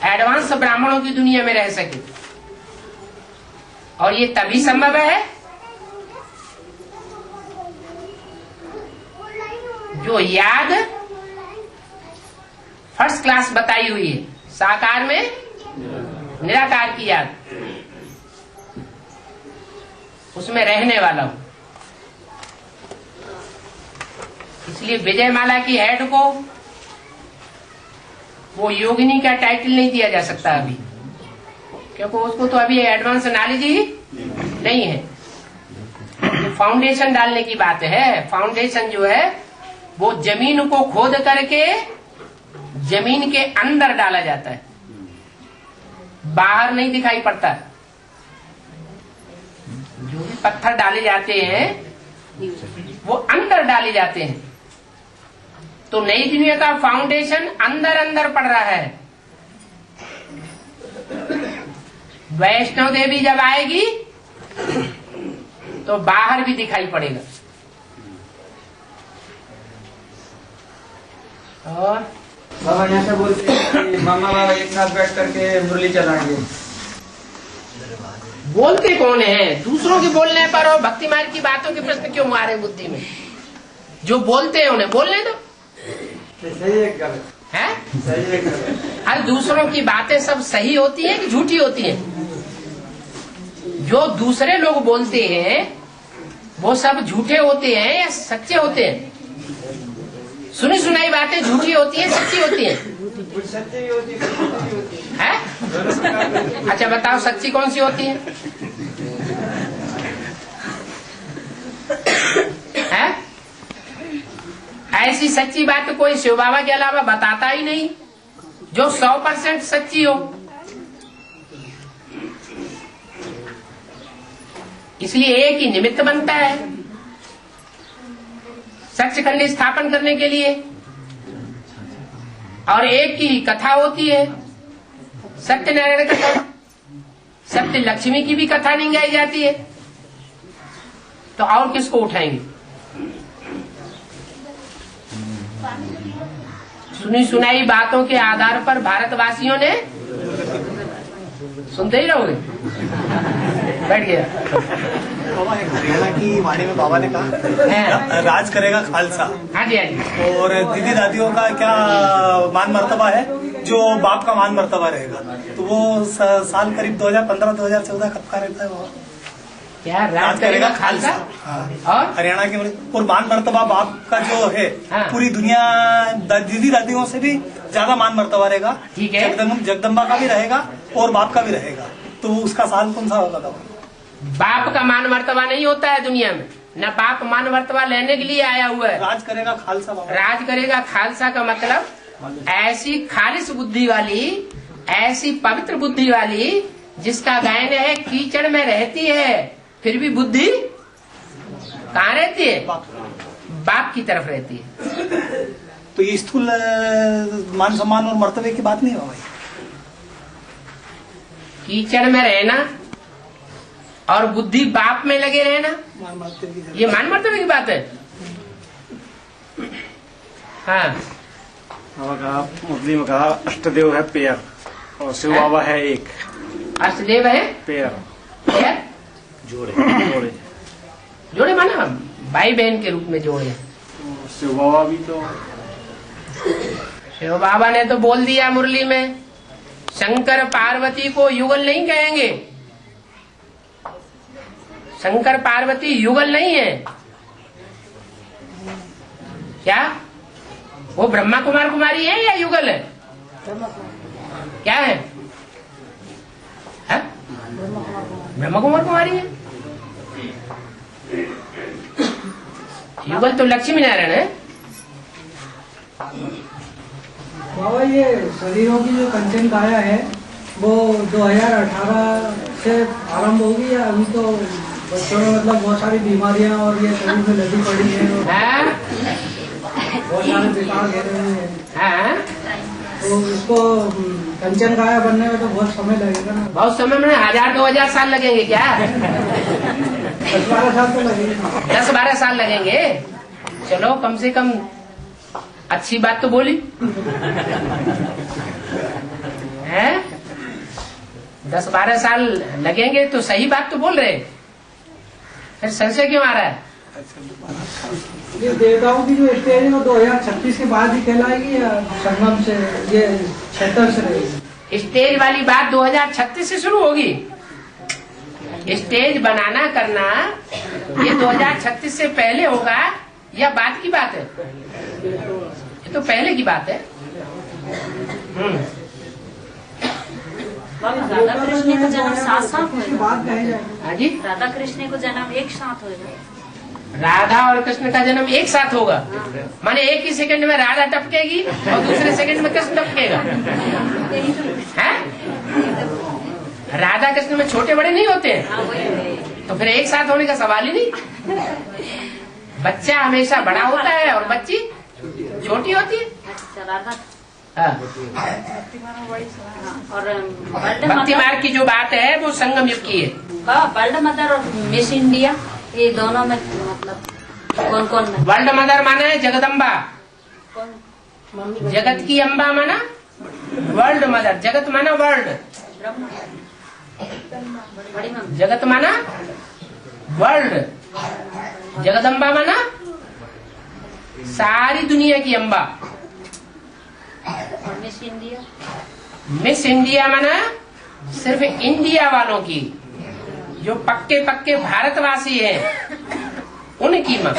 एडवांस ब्राह्मणों की दुनिया में रह सके। और ये तभी संभव है जो याद फर्स्ट क्लास बताई हुई है, साकार में निराकार की याद, उसमें रहने वाला हूं। इसलिए विजयमाला की हेड को वो योगिनी का टाइटल नहीं दिया जा सकता अभी, क्योंकि उसको तो अभी एडवांस नॉलेज ही नहीं है। ये फाउंडेशन डालने की बात है। फाउंडेशन जो है वो जमीन को खोद करके जमीन के अंदर डाला जाता है, बाहर नहीं दिखाई पड़ता। जो भी पत्थर डाले जाते हैं वो अंदर डाले जाते हैं। तो नई दुनिया का फाउंडेशन अंदर अंदर पड़ रहा है। वैष्णव देवी जब आएगी तो बाहर भी दिखाई पड़ेगा। और बाबा जैसे बोलते हैं कि मामा बाबा एक साथ बैठ करके मुरली चलाएंगे, बोलते कौन है? दूसरों के बोलने पर और भक्ति मार्ग की बातों के प्रश्न क्यों मारे बुद्धि में? जो बोलते हैं उन्हें बोलने दो। सही है गलत है? सही है गलत। हर दूसरों की बातें सब सही होती हैं कि झूठी होती हैं? जो दूसरे लोग बोलते हैं वो सब झूठे होते हैं या सच्चे होते हैं? सुनी सुनाई बातें झूठी होती हैं, सच्ची होती हैं? सच्ची भी होती है। अच्छा बताओ, सच्ची कौन सी होती है? है? ऐसी सच्ची बात कोई शिव बाबा के अलावा बताता ही नहीं जो 100% सच्ची हो। इसलिए एक ही निमित्त बनता है सच्चखंड स्थापन करने के लिए, और एक की कथा होती है, सत्यनारायण कथा। सत्य लक्ष्मी की भी कथा नहीं गाई जाती है, तो और किसको उठाएंगे? सुनी सुनाई बातों के आधार पर भारतवासियों ने, सुनते ही रहोगे, बैठ गया। बाबा एक हरियाणा की वाणी में बाबा ने कहा राज करेगा खालसा। हाँ जी, हाँ जी। और दीदी दादियों का क्या मान मर्तबा है जो बाप का मान मर्तबा रहेगा? तो वो साल करीब 2015-2014 कब का रहता है बाबा? क्या राज करेगा खालसा? और हरियाणा के और मान मर्तबा बाप का जो है पूरी दुनिया दीदी दादियों से भी ज्यादा मान मर्तबा रहेगा। ठीक है। जगदम्बा का भी रहेगा और बाप का भी रहेगा। तो उसका साल कौन सा होगा? बाप का मान मर्तबा नहीं होता है दुनिया में, न बाप मान मर्तबा लेने के लिए आया हुआ है। राज करेगा खालसा बाबा। राज करेगा खालसा का मतलब ऐसी खालिस बुद्धि वाली, ऐसी पवित्र बुद्धि वाली जिसका गायन है कीचड़ में रहती है फिर भी बुद्धि कहाँ रहती है? बाप की तरफ रहती है। तो ये स्थूल मान सम्मान और मर्तबे की बात नहीं है भाई। कीचड़ में रहना और बुद्धि बाप में लगे रहना, ये मान मर्तबे की बात है। हाँ, कहा मुरली में कहा अष्टदेव है पेयर और शिव बाबा है एक। अष्टदेव है पेयर, जोड़े जोड़े। जोड़े माना भाई बहन के रूप में जोड़े। शिव बाबा भी तो शिव बाबा ने तो बोल दिया मुरली में, शंकर पार्वती को युगल नहीं कहेंगे। शंकर पार्वती युगल नहीं है। क्या वो ब्रह्मा कुमार कुमारी है या युगल है? क्या है? ब्रह्मा कुमार कुमारी है। युगल तो लक्ष्मी नारायण है। बाबा ये शरीरों की जो कंचन काया है वो 2018 से आरंभ होगी या अभी तो बच्चों में मतलब बहुत सारी बीमारियां और ये शरीर में लगी पड़ी है और बहुत सारे विकार घेरे हुए हैं, तो इसको कंचन काया बनने में तो बहुत समय लगेगा ना? बहुत समय में 1000-2000 साल लगेंगे क्या? 10-12 साल तो लगेंगे। 10-12 साल लगेंगे। चलो कम से कम अच्छी बात तो बोली है। 10-12 साल लगेंगे तो सही बात तो बोल रहे, फिर संशय क्यों आ रहा है? ये देवताओं की जो स्टेज है वो 2036 के बाद ही कहलाएगी या संगम से ये 76 से रहेगी? स्टेज वाली बात 2036 से शुरू होगी। स्टेज बनाना करना ये 2036 से पहले होगा या बाद की बात है? ये तो पहले की बात है। राधा कृष्ण को जन्म साथ साथ होगा। हाँ जी, राधा कृष्ण को जन्म एक साथ होगा। राधा और कृष्ण का जन्म एक साथ होगा, माने एक ही सेकंड में राधा टपकेगी और दूसरे सेकंड में कृष्ण टपकेगा। हैं? राधा कृष्ण में छोटे बड़े नहीं होते हैं, तो फिर एक साथ होने का सवाल ही नहीं। बच्चा हमेशा बड़ा होता है और बच्ची छोटी होती है। अच्छा, राधा हाँ। और भक्ति मार्ग की जो बात है वो संगम युग की है। वर्ल्ड मदर और मिस इंडिया ये दोनों में मतलब कौन कौन है? वर्ल्ड मदर माना है जगदम्बा, जगत की अम्बा माना वर्ल्ड मदर, जगत माना वर्ल्ड, बड़ी मम्मी। जगत माना वर्ल्ड, जगदम्बा माना सारी दुनिया की अम्बा। और मिस इंडिया? मिस इंडिया माना सिर्फ इंडिया वालों की, जो पक्के पक्के भारतवासी हैं उनकी माँ।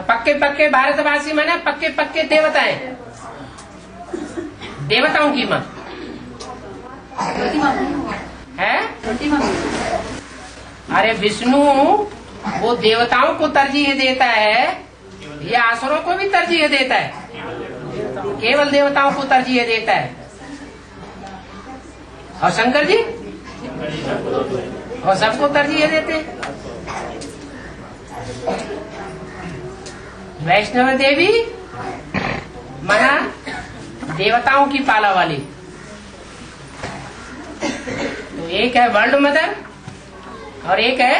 पक्के पक्के भारतवासी माना पक्के पक्के देवता हैं, देवताओं की माँ छोटी मम्मी है। छोटी मम्मी। अरे विष्णु वो देवताओं को तरजीह देता है या असुरों को भी तरजीह देता है? केवल देवताओं को तरजीह देता है। और शंकर जी और सबको तरजीह देते हैं। वैष्णव देवी माना देवताओं की पाला वाली। तो एक है वर्ल्ड मदर और एक है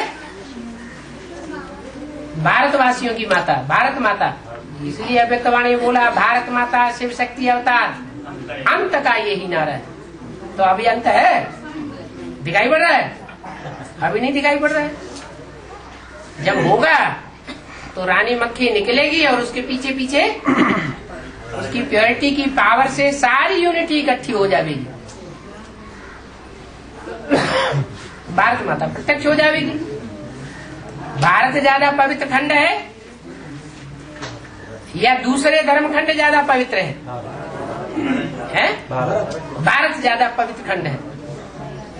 भारतवासियों की माता, भारत माता। इसलिए अव्यक्तवाणी बोला भारत माता शिव शक्ति अवतार, अंत का यही नारा है। तो अभी अंत है? दिखाई पड़ रहा है? अभी नहीं दिखाई पड़ रहा है। जब होगा तो रानी मक्खी निकलेगी और उसके पीछे पीछे उसकी प्योरिटी की पावर से सारी यूनिटी इकट्ठी हो जाएगी। भारत माता प्रत्यक्ष हो जाएगी। भारत ज्यादा पवित्र खंड है या दूसरे धर्म खंड ज्यादा पवित्र है? भारत ज्यादा पवित्र खंड है।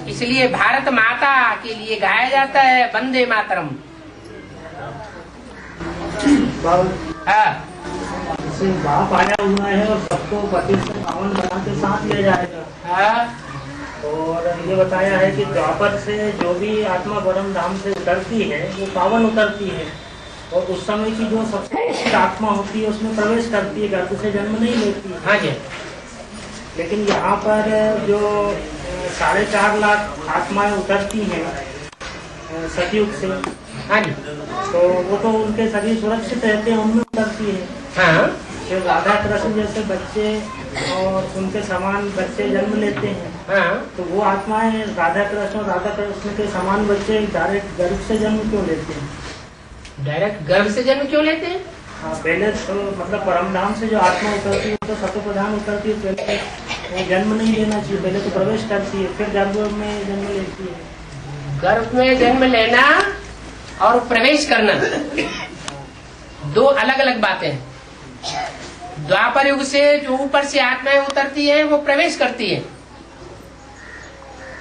इसलिए भारत माता के लिए गाया जाता है वंदे मातरम। हाँ, बाप आया हुआ है और सबको पति से पावन बना के साथ ले जाएगा। हाँ, और ये बताया है कि द्वापर से जो भी आत्मा परम धाम से उतरती है वो पावन उतरती है, और उस समय की जो सबसे आत्मा होती है उसमें प्रवेश करती है, गर्भ से जन्म नहीं लेती। हाँ जी। लेकिन यहाँ पर जो 4.5 लाख आत्माएं उतरती हैं सतयुग से, हाँ जी। तो वो तो उनके शरीर सुरक्षित रहते हैं, उनमें उतरती है। हाँ, फिर राधा कृष्ण जैसे बच्चे और उनके समान बच्चे जन्म लेते हैं, हाँ। तो वो आत्माएं राधा कृष्ण के समान बच्चे डायरेक्ट गर्भ से जन्म क्यों लेते हैं? डायरेक्ट गर्भ से जन्म क्यों लेते हैं? हाँ, पहले तो मतलब परम धाम से जो आत्मा उतरती है तो सतो प्रधान उतरती है, पहले जन्म नहीं लेना चाहिए, पहले तो प्रवेश करती है फिर गर्भ में जन्म लेती है। गर्भ में जन्म लेना और प्रवेश करना दो अलग अलग बातें हैं। द्वापर युग से जो ऊपर से आत्माएं उतरती हैं वो प्रवेश करती हैं,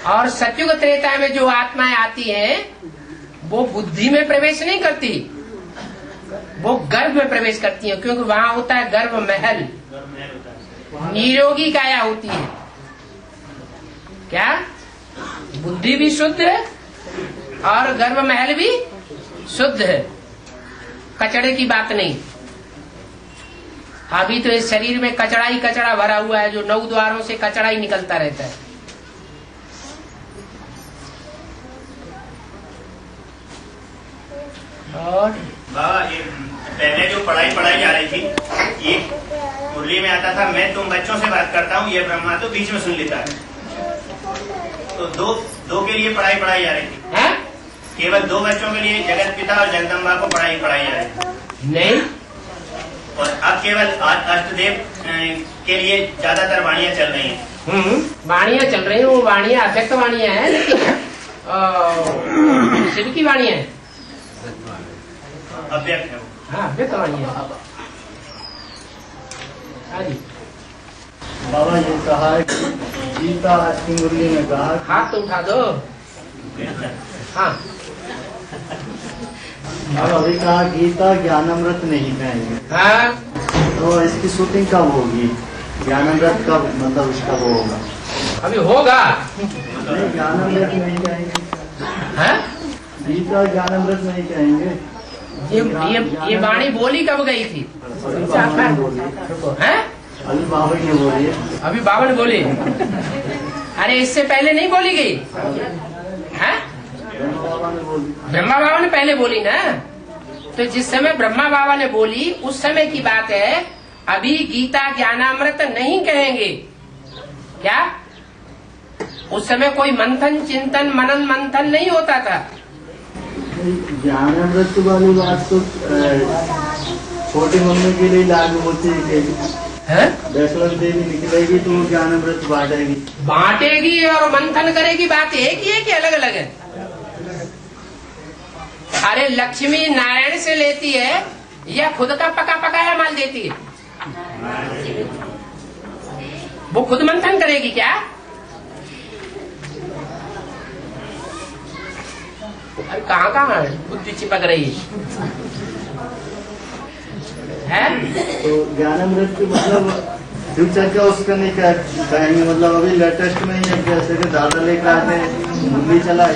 और सतयुग त्रेता में जो आत्माएं आती हैं वो बुद्धि में प्रवेश नहीं करती, वो गर्भ में प्रवेश करती हैं, क्योंकि वहां होता है गर्भ महल, निरोगी काया होती है। क्या बुद्धि भी शुद्ध है और गर्भ महल भी शुद्ध है, कचड़े की बात नहीं। अभी तो इस शरीर में कचड़ा ही कचड़ा भरा हुआ है, जो 9 द्वारों से कचड़ा ही निकलता रहता है। और बाबा ये पहले जो पढ़ाई जा रही थी, ये मुरली में आता था, मैं तुम बच्चों से बात करता हूँ, ये ब्रह्मा तो बीच में सुन लेता है। तो दो के लिए पढ़ाई जा रही थी है? केवल 2 बच्चों के लिए जगत पिता और जगदम्बा को पढ़ाई जा रही थी नहीं, और अब केवल अष्टदेव के लिए ज्यादातर वाणियां चल रही हैं। वाणियां चल रही हैं, वो वाणियां अव्यक्त वाणियां हैं, लेकिन शिव की वाणियां हैं, अव्यक्त है वो। हाँ अव्यक्त वाणियां। हाँ जी, बाबा ये कहा है कि गीता की मुरली में कहा, हाथ तो उठा दो। हाँ बाबा अभी कहा गीता ज्ञानामृत नहीं कहेंगे, हाँ, तो इसकी शूटिंग कब होगी? ज्ञानामृत कब, मतलब उसका वो होगा? अभी होगा। नहीं ज्ञानामृत नहीं कहेंगे, है? गीता ज्ञानामृत नहीं कहेंगे। ये वाणी बोली कब गई थी? है? अभी बाबा ने बोली है। अभी बाबा ने बोली? अरे इससे पहले नहीं बोली गई है? ब्रह्मा बाबा ने पहले बोली ना। तो जिस समय ब्रह्मा बाबा ने बोली उस समय की बात है। अभी गीता ज्ञानामृत नहीं कहेंगे। क्या उस समय कोई मंथन चिंतन मनन मंथन नहीं होता था? ज्ञानामृत वाली बात तो छोटी मम्मी के लिए लागू होती है। वैष्णव देवी निकलेगी तो वो ज्ञानामृत बांटेगी और मंथन करेगी, बात एक ही है कि अलग अलग है? अरे लक्ष्मी नारायण से लेती है या खुद का पका पकाया माल देती है? वो खुद मंथन करेगी क्या? अरे कहाँ बुद्धि चिपक रही है? तो ज्ञानामृत की मतलब फ्यूचर का उसका नहीं कहेंगे, मतलब अभी लेटेस्ट में ही है, जैसे कि दादा लेकर आते मुरली चलाए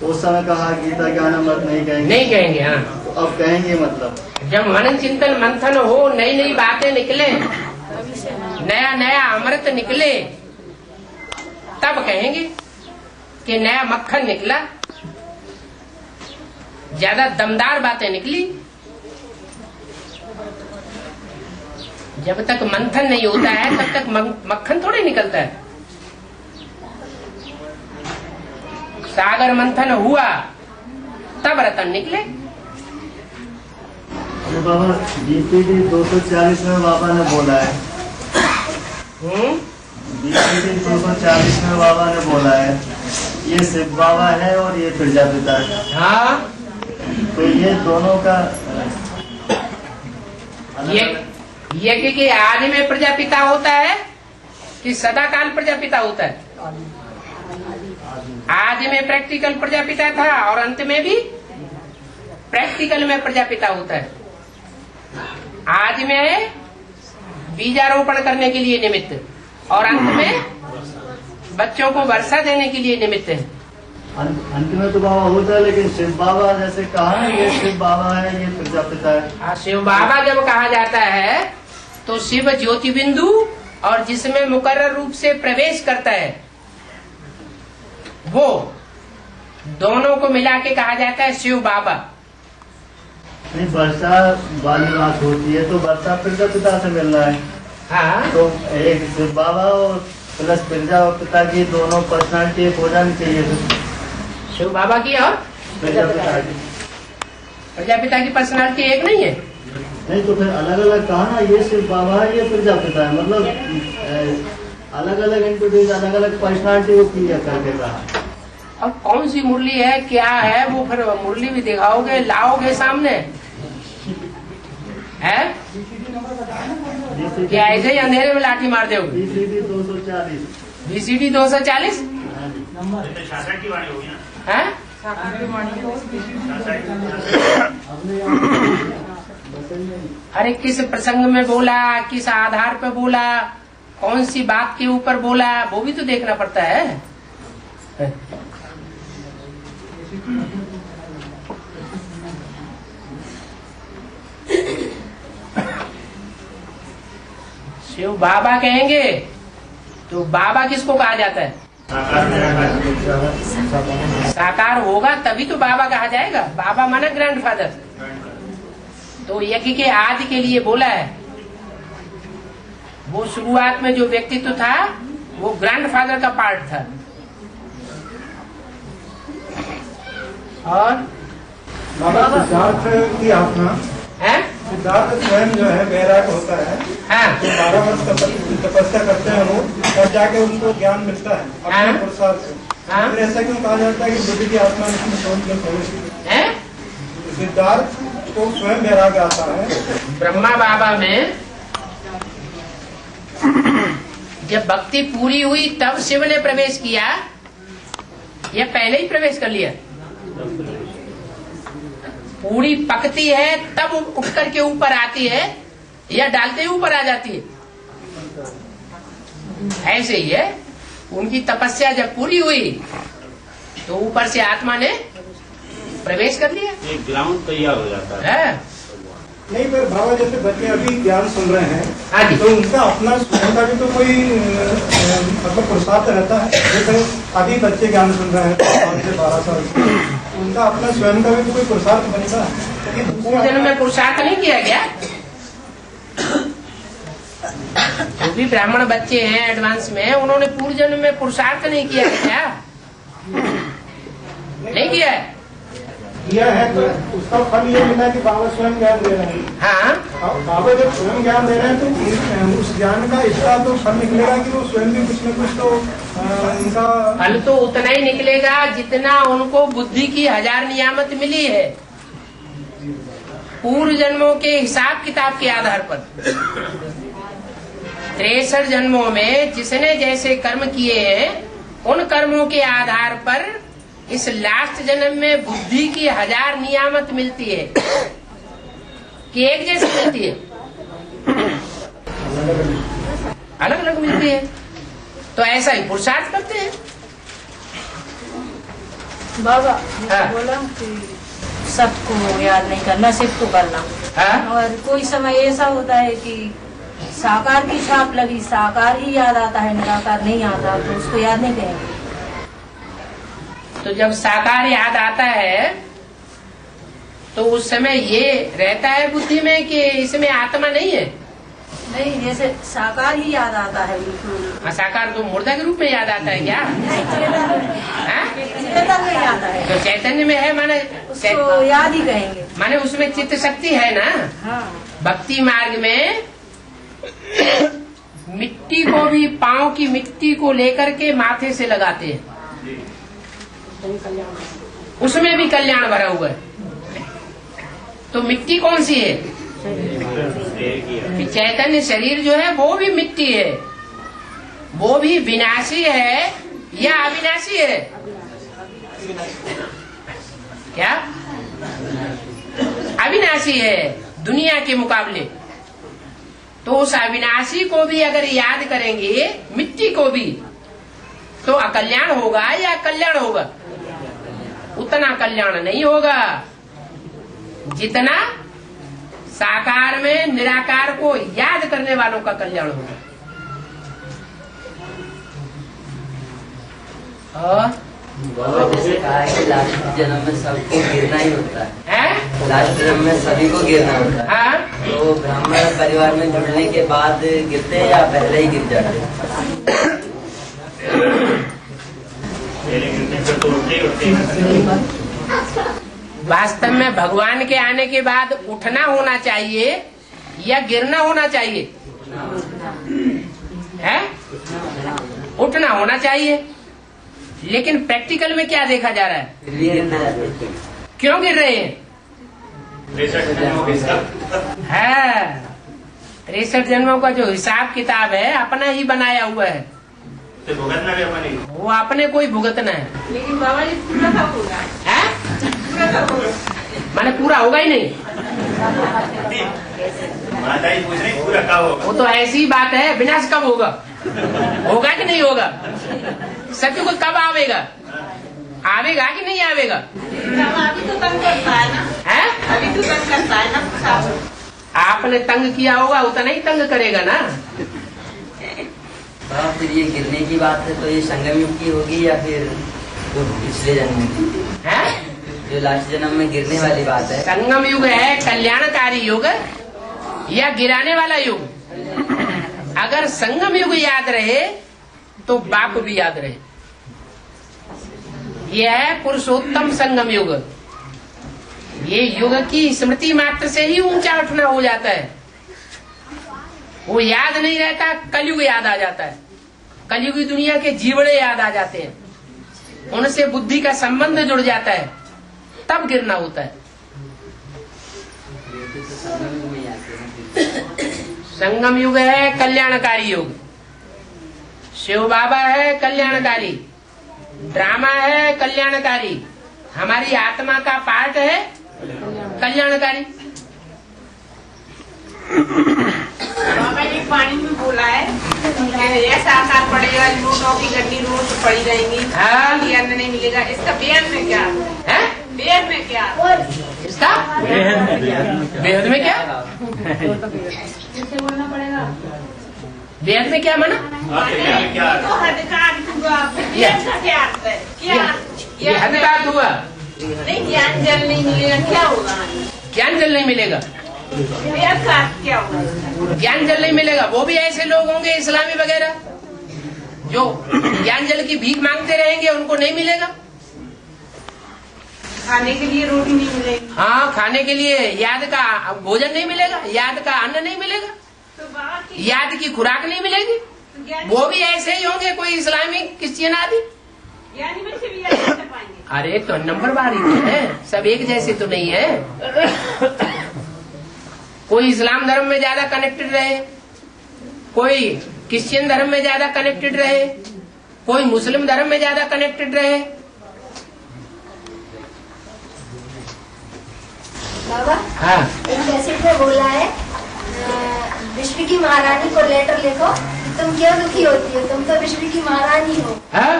तो उस समय कहा गीता ज्ञानामृत नहीं कहेंगे। नहीं कहेंगे। हाँ तो अब कहेंगे, मतलब जब मनन चिंतन मंथन हो, नई नई बातें निकले, नया नया अमृत निकले, तब कहेंगे कि नया मक्खन निकला, ज्यादा दमदार बातें निकली। जब तक मंथन नहीं होता है तब तक मक्खन थोड़े निकलता है। सागर मंथन हुआ तब रतन निकले। तो बाबा जीपीटी 240 में बाबा ने बोला है, जीपीटी 240 में बाबा ने बोला है ये शिव बाबा है और ये प्रजापिता है। हाँ, तो ये दोनों का ये कि आदि में प्रजापिता होता है कि सदा काल प्रजापिता होता है? आदि में प्रैक्टिकल प्रजापिता था और अंत में भी प्रैक्टिकल में प्रजापिता होता है। आदि में बीजारोपण करने के लिए निमित्त और अंत में बच्चों को वर्षा देने के लिए निमित्त है। अंत में तो बाबा होता है, लेकिन शिव बाबा जैसे कहा ना ये शिव बाबा है ये प्रजापिता है। शिव बाबा जब कहा जाता है तो शिव ज्योति बिंदु और जिसमें मुकर्रर रूप से प्रवेश करता है वो दोनों को मिला के कहा जाता है शिव बाबा। नहीं वर्षा वाली बात होती है तो वर्षा प्रजापिता से मिल रहा है। हाँ, तो एक शिव बाबा और प्लस प्रजापिता की दोनों पर्सनालिटी हो जानी चाहिए। शिव बाबा की और प्रजापिता की पर्सनालिटी एक नहीं है? नहीं तो फिर अलग अलग कहा ना, ये शिव बाबा है ये प्रजापिता है, मतलब अलग अलग एंटिटीज, अलग अलग पर्सनालिटी वो क्लियर करके रहा। अब कौन सी मुरली है, क्या है, वो फिर मुरली भी दिखाओगे, लाओगे सामने है क्या? ऐसे ही अंधेरे में लाठी मार दोगे? BCD 240। BCD 240 शासक की वाणी होगी ना? है? अरे किस प्रसंग में बोला, किस आधार पे बोला, कौन सी बात के ऊपर बोला, वो भी तो देखना पड़ता है। शिव बाबा कहेंगे तो बाबा किसको कहा जाता है? साकार होगा तभी तो बाबा कहा जाएगा। बाबा माना ग्रैंडफादर। तो यज्ञ के आदि के लिए बोला है। वो शुरुआत में जो व्यक्तित्व था वो ग्रैंडफादर का पार्ट था। और बाबा सिद्धार्थ की आत्मा है, सिद्धार्थ स्वयं जो है वैराग होता है। हाँ। तो 12 वर्ष तपस्या करते हैं वो, और जाके उनको ज्ञान मिलता है अपने पुरुषार्थ से। हाँ। फिर ऐसा क्यों कहा जाता है कि बुद्धि की आत्मा में प्रवेश की? सिद्धार्थ को स्वयं वैराग आता है। ब्रह्मा बाबा में जब भक्ति पूरी हुई तब शिव ने प्रवेश किया या पहले ही प्रवेश कर लिया? पूरी पकती है तब उठ करके ऊपर आती है या डालते ही ऊपर आ जाती है? ऐसे ही है। उनकी तपस्या जब पूरी हुई तो ऊपर से आत्मा ने प्रवेश कर लिया, एक ग्राउंड तैयार हो जाता है। नहीं, पर बाबा जैसे बच्चे अभी ज्ञान सुन रहे हैं, हाँ जी। तो उनका अपना स्वयं का भी तो कोई मतलब पुरुषार्थ रहता है। जैसे अभी बच्चे ज्ञान सुन रहे हैं 5 से 12 साल से, उनका अपना स्वयं का भी तो कोई पुरुषार्थ बनेगा। पूर्व जन्म में पुरुषार्थ नहीं किया गया? जो भी ब्राह्मण बच्चे हैं एडवांस में, उन्होंने पूर्व जन्म में पुरुषार्थ नहीं किया क्या? नहीं किया है? किया है तो उसका फल ये मिला कि बाबा स्वयं ज्ञान दे रहे हैं। हाँ, बाबा जब स्वयं ज्ञान दे रहे हैं तो उस ज्ञान का इसका तो फल निकलेगा कि वो स्वयं भी कुछ न कुछ तो उनका फल तो उतना ही निकलेगा जितना उनको बुद्धि की 1000 नियामत मिली है पूर्व जन्मों के हिसाब किताब के आधार पर। 63 जन्मों में जिसने जैसे कर्म किए हैं उन कर्मों के आधार पर इस लास्ट जन्म में बुद्धि की 1000 नियामत मिलती है कि एक जैसी मिलती है? अलग अलग मिलती है। तो ऐसा ही पुरुषार्थ करते हैं। बाबा हाँ। बोला कि सबको याद नहीं करना, सिर्फ को करना। हाँ? और कोई समय ऐसा होता है कि साकार की छाप लगी, साकार ही याद आता है, निराकार नहीं आता, तो उसको याद नहीं करेंगे। तो जब साकार याद आता है तो उस समय ये रहता है बुद्धि में कि इसमें आत्मा नहीं है? नहीं, जैसे साकार ही याद आता है बिल्कुल। साकार तो मुर्दा के रूप में याद आता है क्या? चेतन में याद है। तो चैतन्य में है माने उसको याद ही कहेंगे। माने उसमें चित्त शक्ति है ना। हाँ। भक्ति मार्ग में मिट्टी को भी पांव की मिट्टी को लेकर के माथे से लगाते हैं, उसमें भी कल्याण भरा हुआ है। तो मिट्टी कौन सी है? चैतन्य शरीर जो है वो भी मिट्टी है, वो भी विनाशी है या अविनाशी है? क्या? अविनाशी है दुनिया के मुकाबले। तो उस अविनाशी को भी अगर याद करेंगे, मिट्टी को भी, तो अकल्याण होगा या कल्याण होगा? उतना कल्याण नहीं होगा जितना साकार में निराकार को याद करने वालों का कल्याण होगा। और जैसे कहा है कि लास्ट जन्म में सबको गिरना ही होता है? लास्ट जन्म में सभी को गिरना होता है। हाँ? तो ब्राह्मण परिवार में जुड़ने के बाद गिरते हैं या पहले ही गिर जाते हैं? वास्तव में भगवान के आने के बाद उठना होना चाहिए या गिरना होना चाहिए? है? उठना होना चाहिए, लेकिन प्रैक्टिकल में क्या देखा जा रहा है? क्यों गिर रहे हैं? 63 जन्मों का जो हिसाब किताब है अपना ही बनाया हुआ है, तो भुगतना भी अपने ही। वो अपने को ही भुगतना है। लेकिन बाबा जी पूरा कब होगा? पूरा कब होगा? माने पूरा होगा ही नहीं। माता जी पूछ रही पूरा कब होगा? वो तो ऐसी बात है, विनाश कब होगा? होगा कि नहीं होगा? सत्य को कब आवेगा? आवेगा कि नहीं आवेगा? अभी तो तंग करता है ना, है? अभी तो तंग करता है ना। आपने तंग किया होगा उतना ही तंग करेगा ना। फिर ये गिरने की बात है तो ये संगम युग की होगी या फिर वो पिछले जन्म की है? जो लास्ट जन्म में गिरने वाली बात है? संगम युग है कल्याणकारी युग या गिराने वाला युग? अगर संगम युग याद रहे तो बाप भी याद रहे। यह है पुरुषोत्तम संगम युग। ये युग की स्मृति मात्र से ही ऊंचा उठना हो जाता है। वो याद नहीं रहता, कलयुग याद आ जाता है। कलयुगी दुनिया के जीवड़े याद आ जाते हैं, उनसे बुद्धि का संबंध जुड़ जाता है, तब गिरना होता है। संगम युग है कल्याणकारी युग। शिव बाबा है कल्याणकारी, ड्रामा है कल्याणकारी, हमारी आत्मा का पार्ट है कल्याणकारी। बाबा जी पानी में बोला है ऐसा आकार पड़ेगा, लूटों की गड्डी रोज पड़ी रहेंगी, अन्न नहीं मिलेगा। इसका बेहद में क्या है? बेहद में क्या इसका? बेहद में क्या? इसे बोलना पड़ेगा। बेहद में क्या माना? तो हद का अर्थ हुआ, बेहद का क्या अर्थ है? क्या ये हद का अर्थ हुआ? नहीं, ज्ञान जल नहीं मिलेगा, क्या होगा? ज्ञान जल नहीं मिलेगा। बेहद का अर्थ क्या होगा? ज्ञान जल नहीं मिलेगा। वो भी ऐसे लोग होंगे इस्लामी वगैरह जो ज्ञान जल की भीख मांगते रहेंगे, उनको नहीं मिलेगा। खाने के लिए रोटी नहीं मिलेगी। हाँ, खाने के लिए याद का भोजन नहीं मिलेगा, याद का अन्न नहीं मिलेगा, तो बाबा की याद की खुराक नहीं मिलेगी। वो भी ऐसे ही होंगे, कोई इस्लामी क्रिश्चियन आदि। ज्ञानी बच्चे भी ऐसे कर पाएंगे। अरे तो नंबर बार ही है, सब एक जैसे तो नहीं है। कोई इस्लाम धर्म में ज्यादा कनेक्टेड रहे, कोई क्रिश्चियन धर्म में ज्यादा कनेक्टेड रहे, कोई मुस्लिम धर्म में ज्यादा कनेक्टेड रहे। बाबा, हाँ, एक कैसेट में बोला है विश्व की महारानी को लेटर लिखो, तुम क्यों दुखी होती हो, तुम तो विश्व की महारानी हो। हाँ?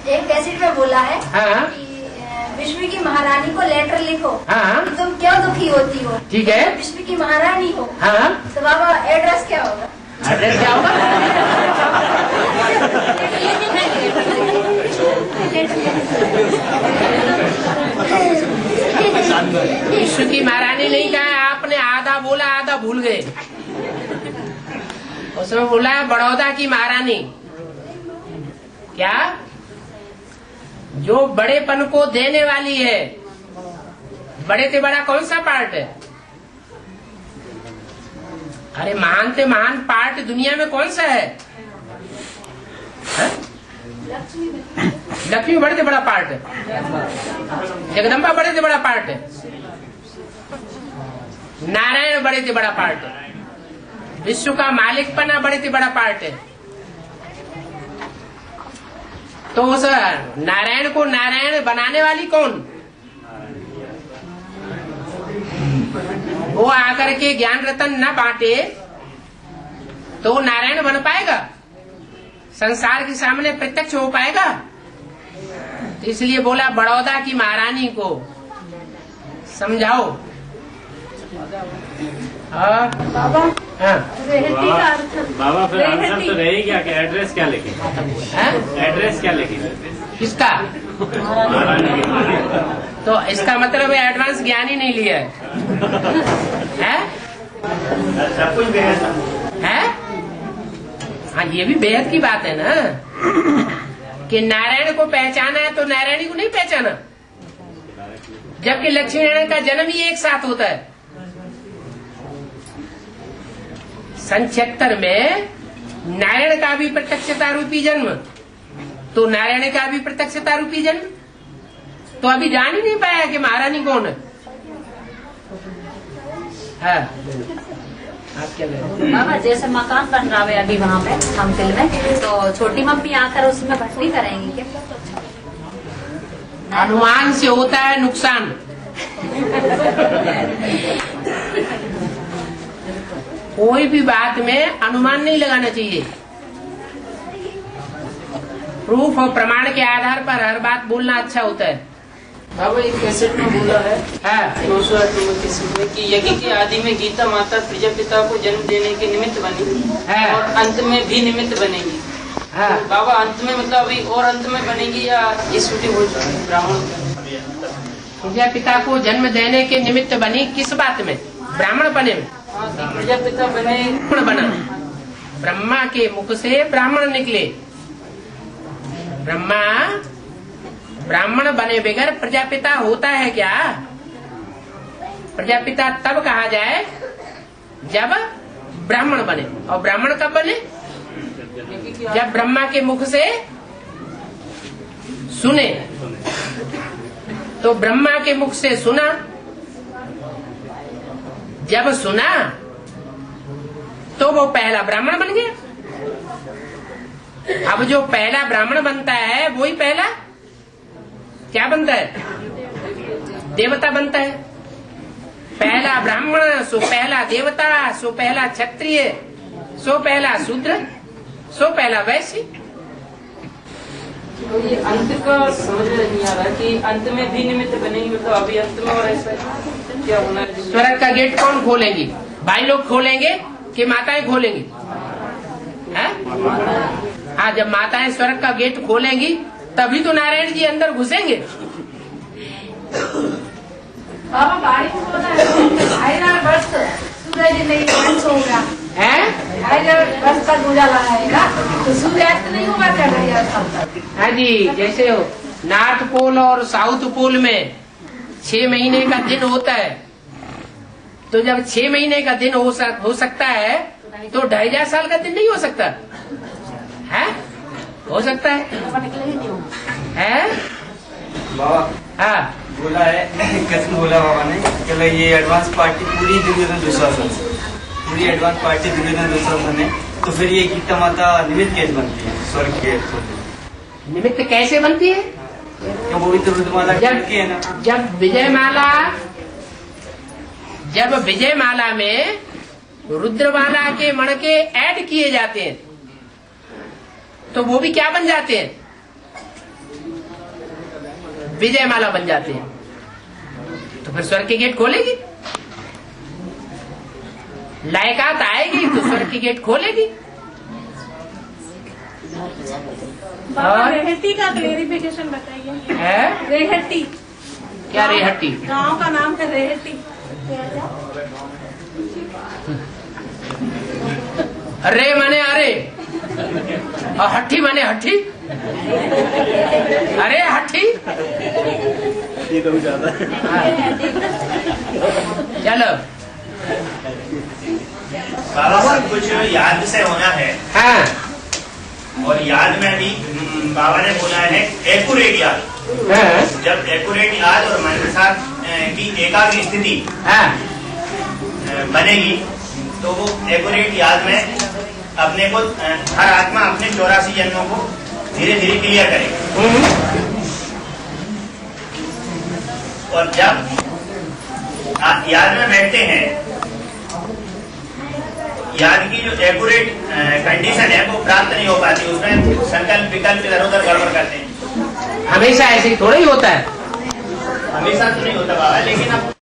एक कैसेट में बोला है हाँ? कि विश्व की महारानी को लेटर लिखो, हाँ? कि तुम क्यों दुखी होती हो, ठीक है। विश्व की महारानी हो। हाँ? तो बाबा एड्रेस क्या होगा? एड्रेस क्या होगा? विश्व की महारानी नहीं कहा आपने, आधा बोला आधा भूल गए। उसमें बोला है बड़ौदा की महारानी। क्या? जो बड़ेपन को देने वाली है। बड़े से बड़ा कौन सा पार्ट है? अरे महान से महान पार्ट दुनिया में कौन सा है? लक्ष्मी बड़े से बड़ा पार्ट है, जगदम्बा बड़े से बड़ा पार्ट है, नारायण बड़े से बड़ा पार्ट है, विश्व का मालिकपना बड़े से बड़ा पार्ट है। तो उस नारायण को नारायण बनाने वाली कौन? वो आकर के ज्ञान रतन न बांटे तो वो नारायण बन पाएगा? संसार के सामने प्रत्यक्ष हो पाएगा? इसलिए बोला बड़ौदा की महारानी को समझाओ। बाबा, हाँ? रेहती का अर्थ बाबा फिर आंसर तो रही क्या कि एड्रेस क्या लिखे? एड्रेस क्या लिखे? किसका? तो इसका मतलब है एडवांस ज्ञान ही नहीं लिया है? सब कुछ बेहद है? हाँ, ये भी बेहद की बात है ना कि नारायण को पहचाना है तो नारायणी को नहीं पहचाना, जबकि लक्ष्मी नारायण का जन्म ही एक साथ होता है। सन 76 में नारायण का भी प्रत्यक्षता रूपी जन्म, तो नारायण का भी प्रत्यक्षता रूपी जन्म, तो अभी जान ही नहीं पाया कि महारानी कौन है। हाँ, आप क्या कह रहे हैं? बाबा जैसे मकान बन रहा है अभी वहाँ पे हमतिल में, तो छोटी मम्मी आकर उसमें भर्ती करेंगी क्या? अनुमान से होता है नुकसान। कोई भी बात में अनुमान नहीं लगाना चाहिए। प्रूफ और प्रमाण के आधार पर हर बात बोलना अच्छा होता है। बाबा एक कैसेट में बोला है हाँ। 938 में कि यज्ञ के आदि में गीता माता प्रजापिता को जन्म देने के निमित्त बनी हाँ। और अंत में भी निमित्त बनेगी। हाँ। तो बाबा अंत में मतलब अभी और अंत में बनेगी या ये शूटिंग हो चुकी है ब्राह्मण? प्रजापिता को जन्म देने के निमित्त बनी किस बात में? ब्राह्मण बने में। प्रजापिता बने, ब्राह्मण बना, ब्रह्मा के मुख से ब्राह्मण निकले। ब्रह्मा ब्राह्मण बने बगैर प्रजापिता होता है क्या? प्रजापिता तब कहा जाए जब ब्राह्मण बने। और ब्राह्मण कब बने? जब ब्रह्मा के मुख से सुने। तो ब्रह्मा के मुख से सुना, जब सुना तो वो पहला ब्राह्मण बन गया। अब जो पहला ब्राह्मण बनता है वही पहला क्या बनता है? देवता बनता है। पहला ब्राह्मण सो पहला देवता, सो पहला क्षत्रिय, सो पहला शूद्र, सो पहला वैश्य। तो ये अंत का समझ में नहीं आ रहा कि अंत में भी निमित्त बनेगी, मतलब अभी अंत में और ऐसा क्या होना है? स्वर्ग का गेट कौन खोलेंगी? भाई लोग खोलेंगे कि माताएं खोलेंगी? हाँ, जब माताएं स्वर्ग का गेट खोलेंगी तभी तो नारायण जी अंदर घुसेंगे। बाबा बाड़ी में बोला है बस सूरज नहीं वंश होगा है, बस का उजाला आएगा तो सूर्यास्त नहीं होगा क्या भैया? हाँ जी, जैसे नॉर्थ पोल और साउथ पोल में 6 महीने का दिन होता है, तो जब 6 महीने का दिन हो सकता है तो 2.5 साल का दिन नहीं हो सकता है? हो सकता है? बाबा हाँ, बोला है कैसे बोला बाबा ने कि ये एडवांस पार्टी पूरी दुर्योधन दुशासन, पूरी एडवांस पार्टी दुर्योधन दुशासन है, तो फिर ये गीता माता निमित्त कैसे बनती है स्वर्ग के? निमित्त कैसे बनती है? क्या वो भी तो रुद्रमाला की है ना? जब विजयमाला में रुद्रमाला के मणके ऐड किए जाते हैं तो वो भी क्या बन जाते हैं? विजयमाला बन जाते हैं। तो फिर स्वर्ग के गेट खोलेगी, लायकात आएगी तो स्वर्ग की गेट खोलेगी। बाबा रेहटी का क्लेरिफिकेशन बताइए। है रेहटी क्या? रेहटी गांव का नाम है रेहटी। रे माने अरे और हट्ठी माने हट्ठी। अरे हट्ठी ये तो ज्यादा चलो बाबा सब कुछ याद से होना है। हाँ। और याद में भी बाबा ने बोला है एक्यूरेट याद। हाँ। जब एक्यूरेट याद और मन के साथ की एकाग्र स्थिति बनेगी तो वो एक्यूरेट याद में अपने को हर आत्मा अपने 84 जन्मों को धीरे धीरे क्लियर करेगी। और जब याद में बैठते हैं, याद की जो एक्यूरेट कंडीशन है वो प्राप्त नहीं हो पाती, उसमें संकल्प विकल्प इधर उधर गड़बड़ करते हैं। हमेशा ऐसे ही थोड़ा ही होता है। हमेशा तो नहीं होता बाबा, लेकिन अब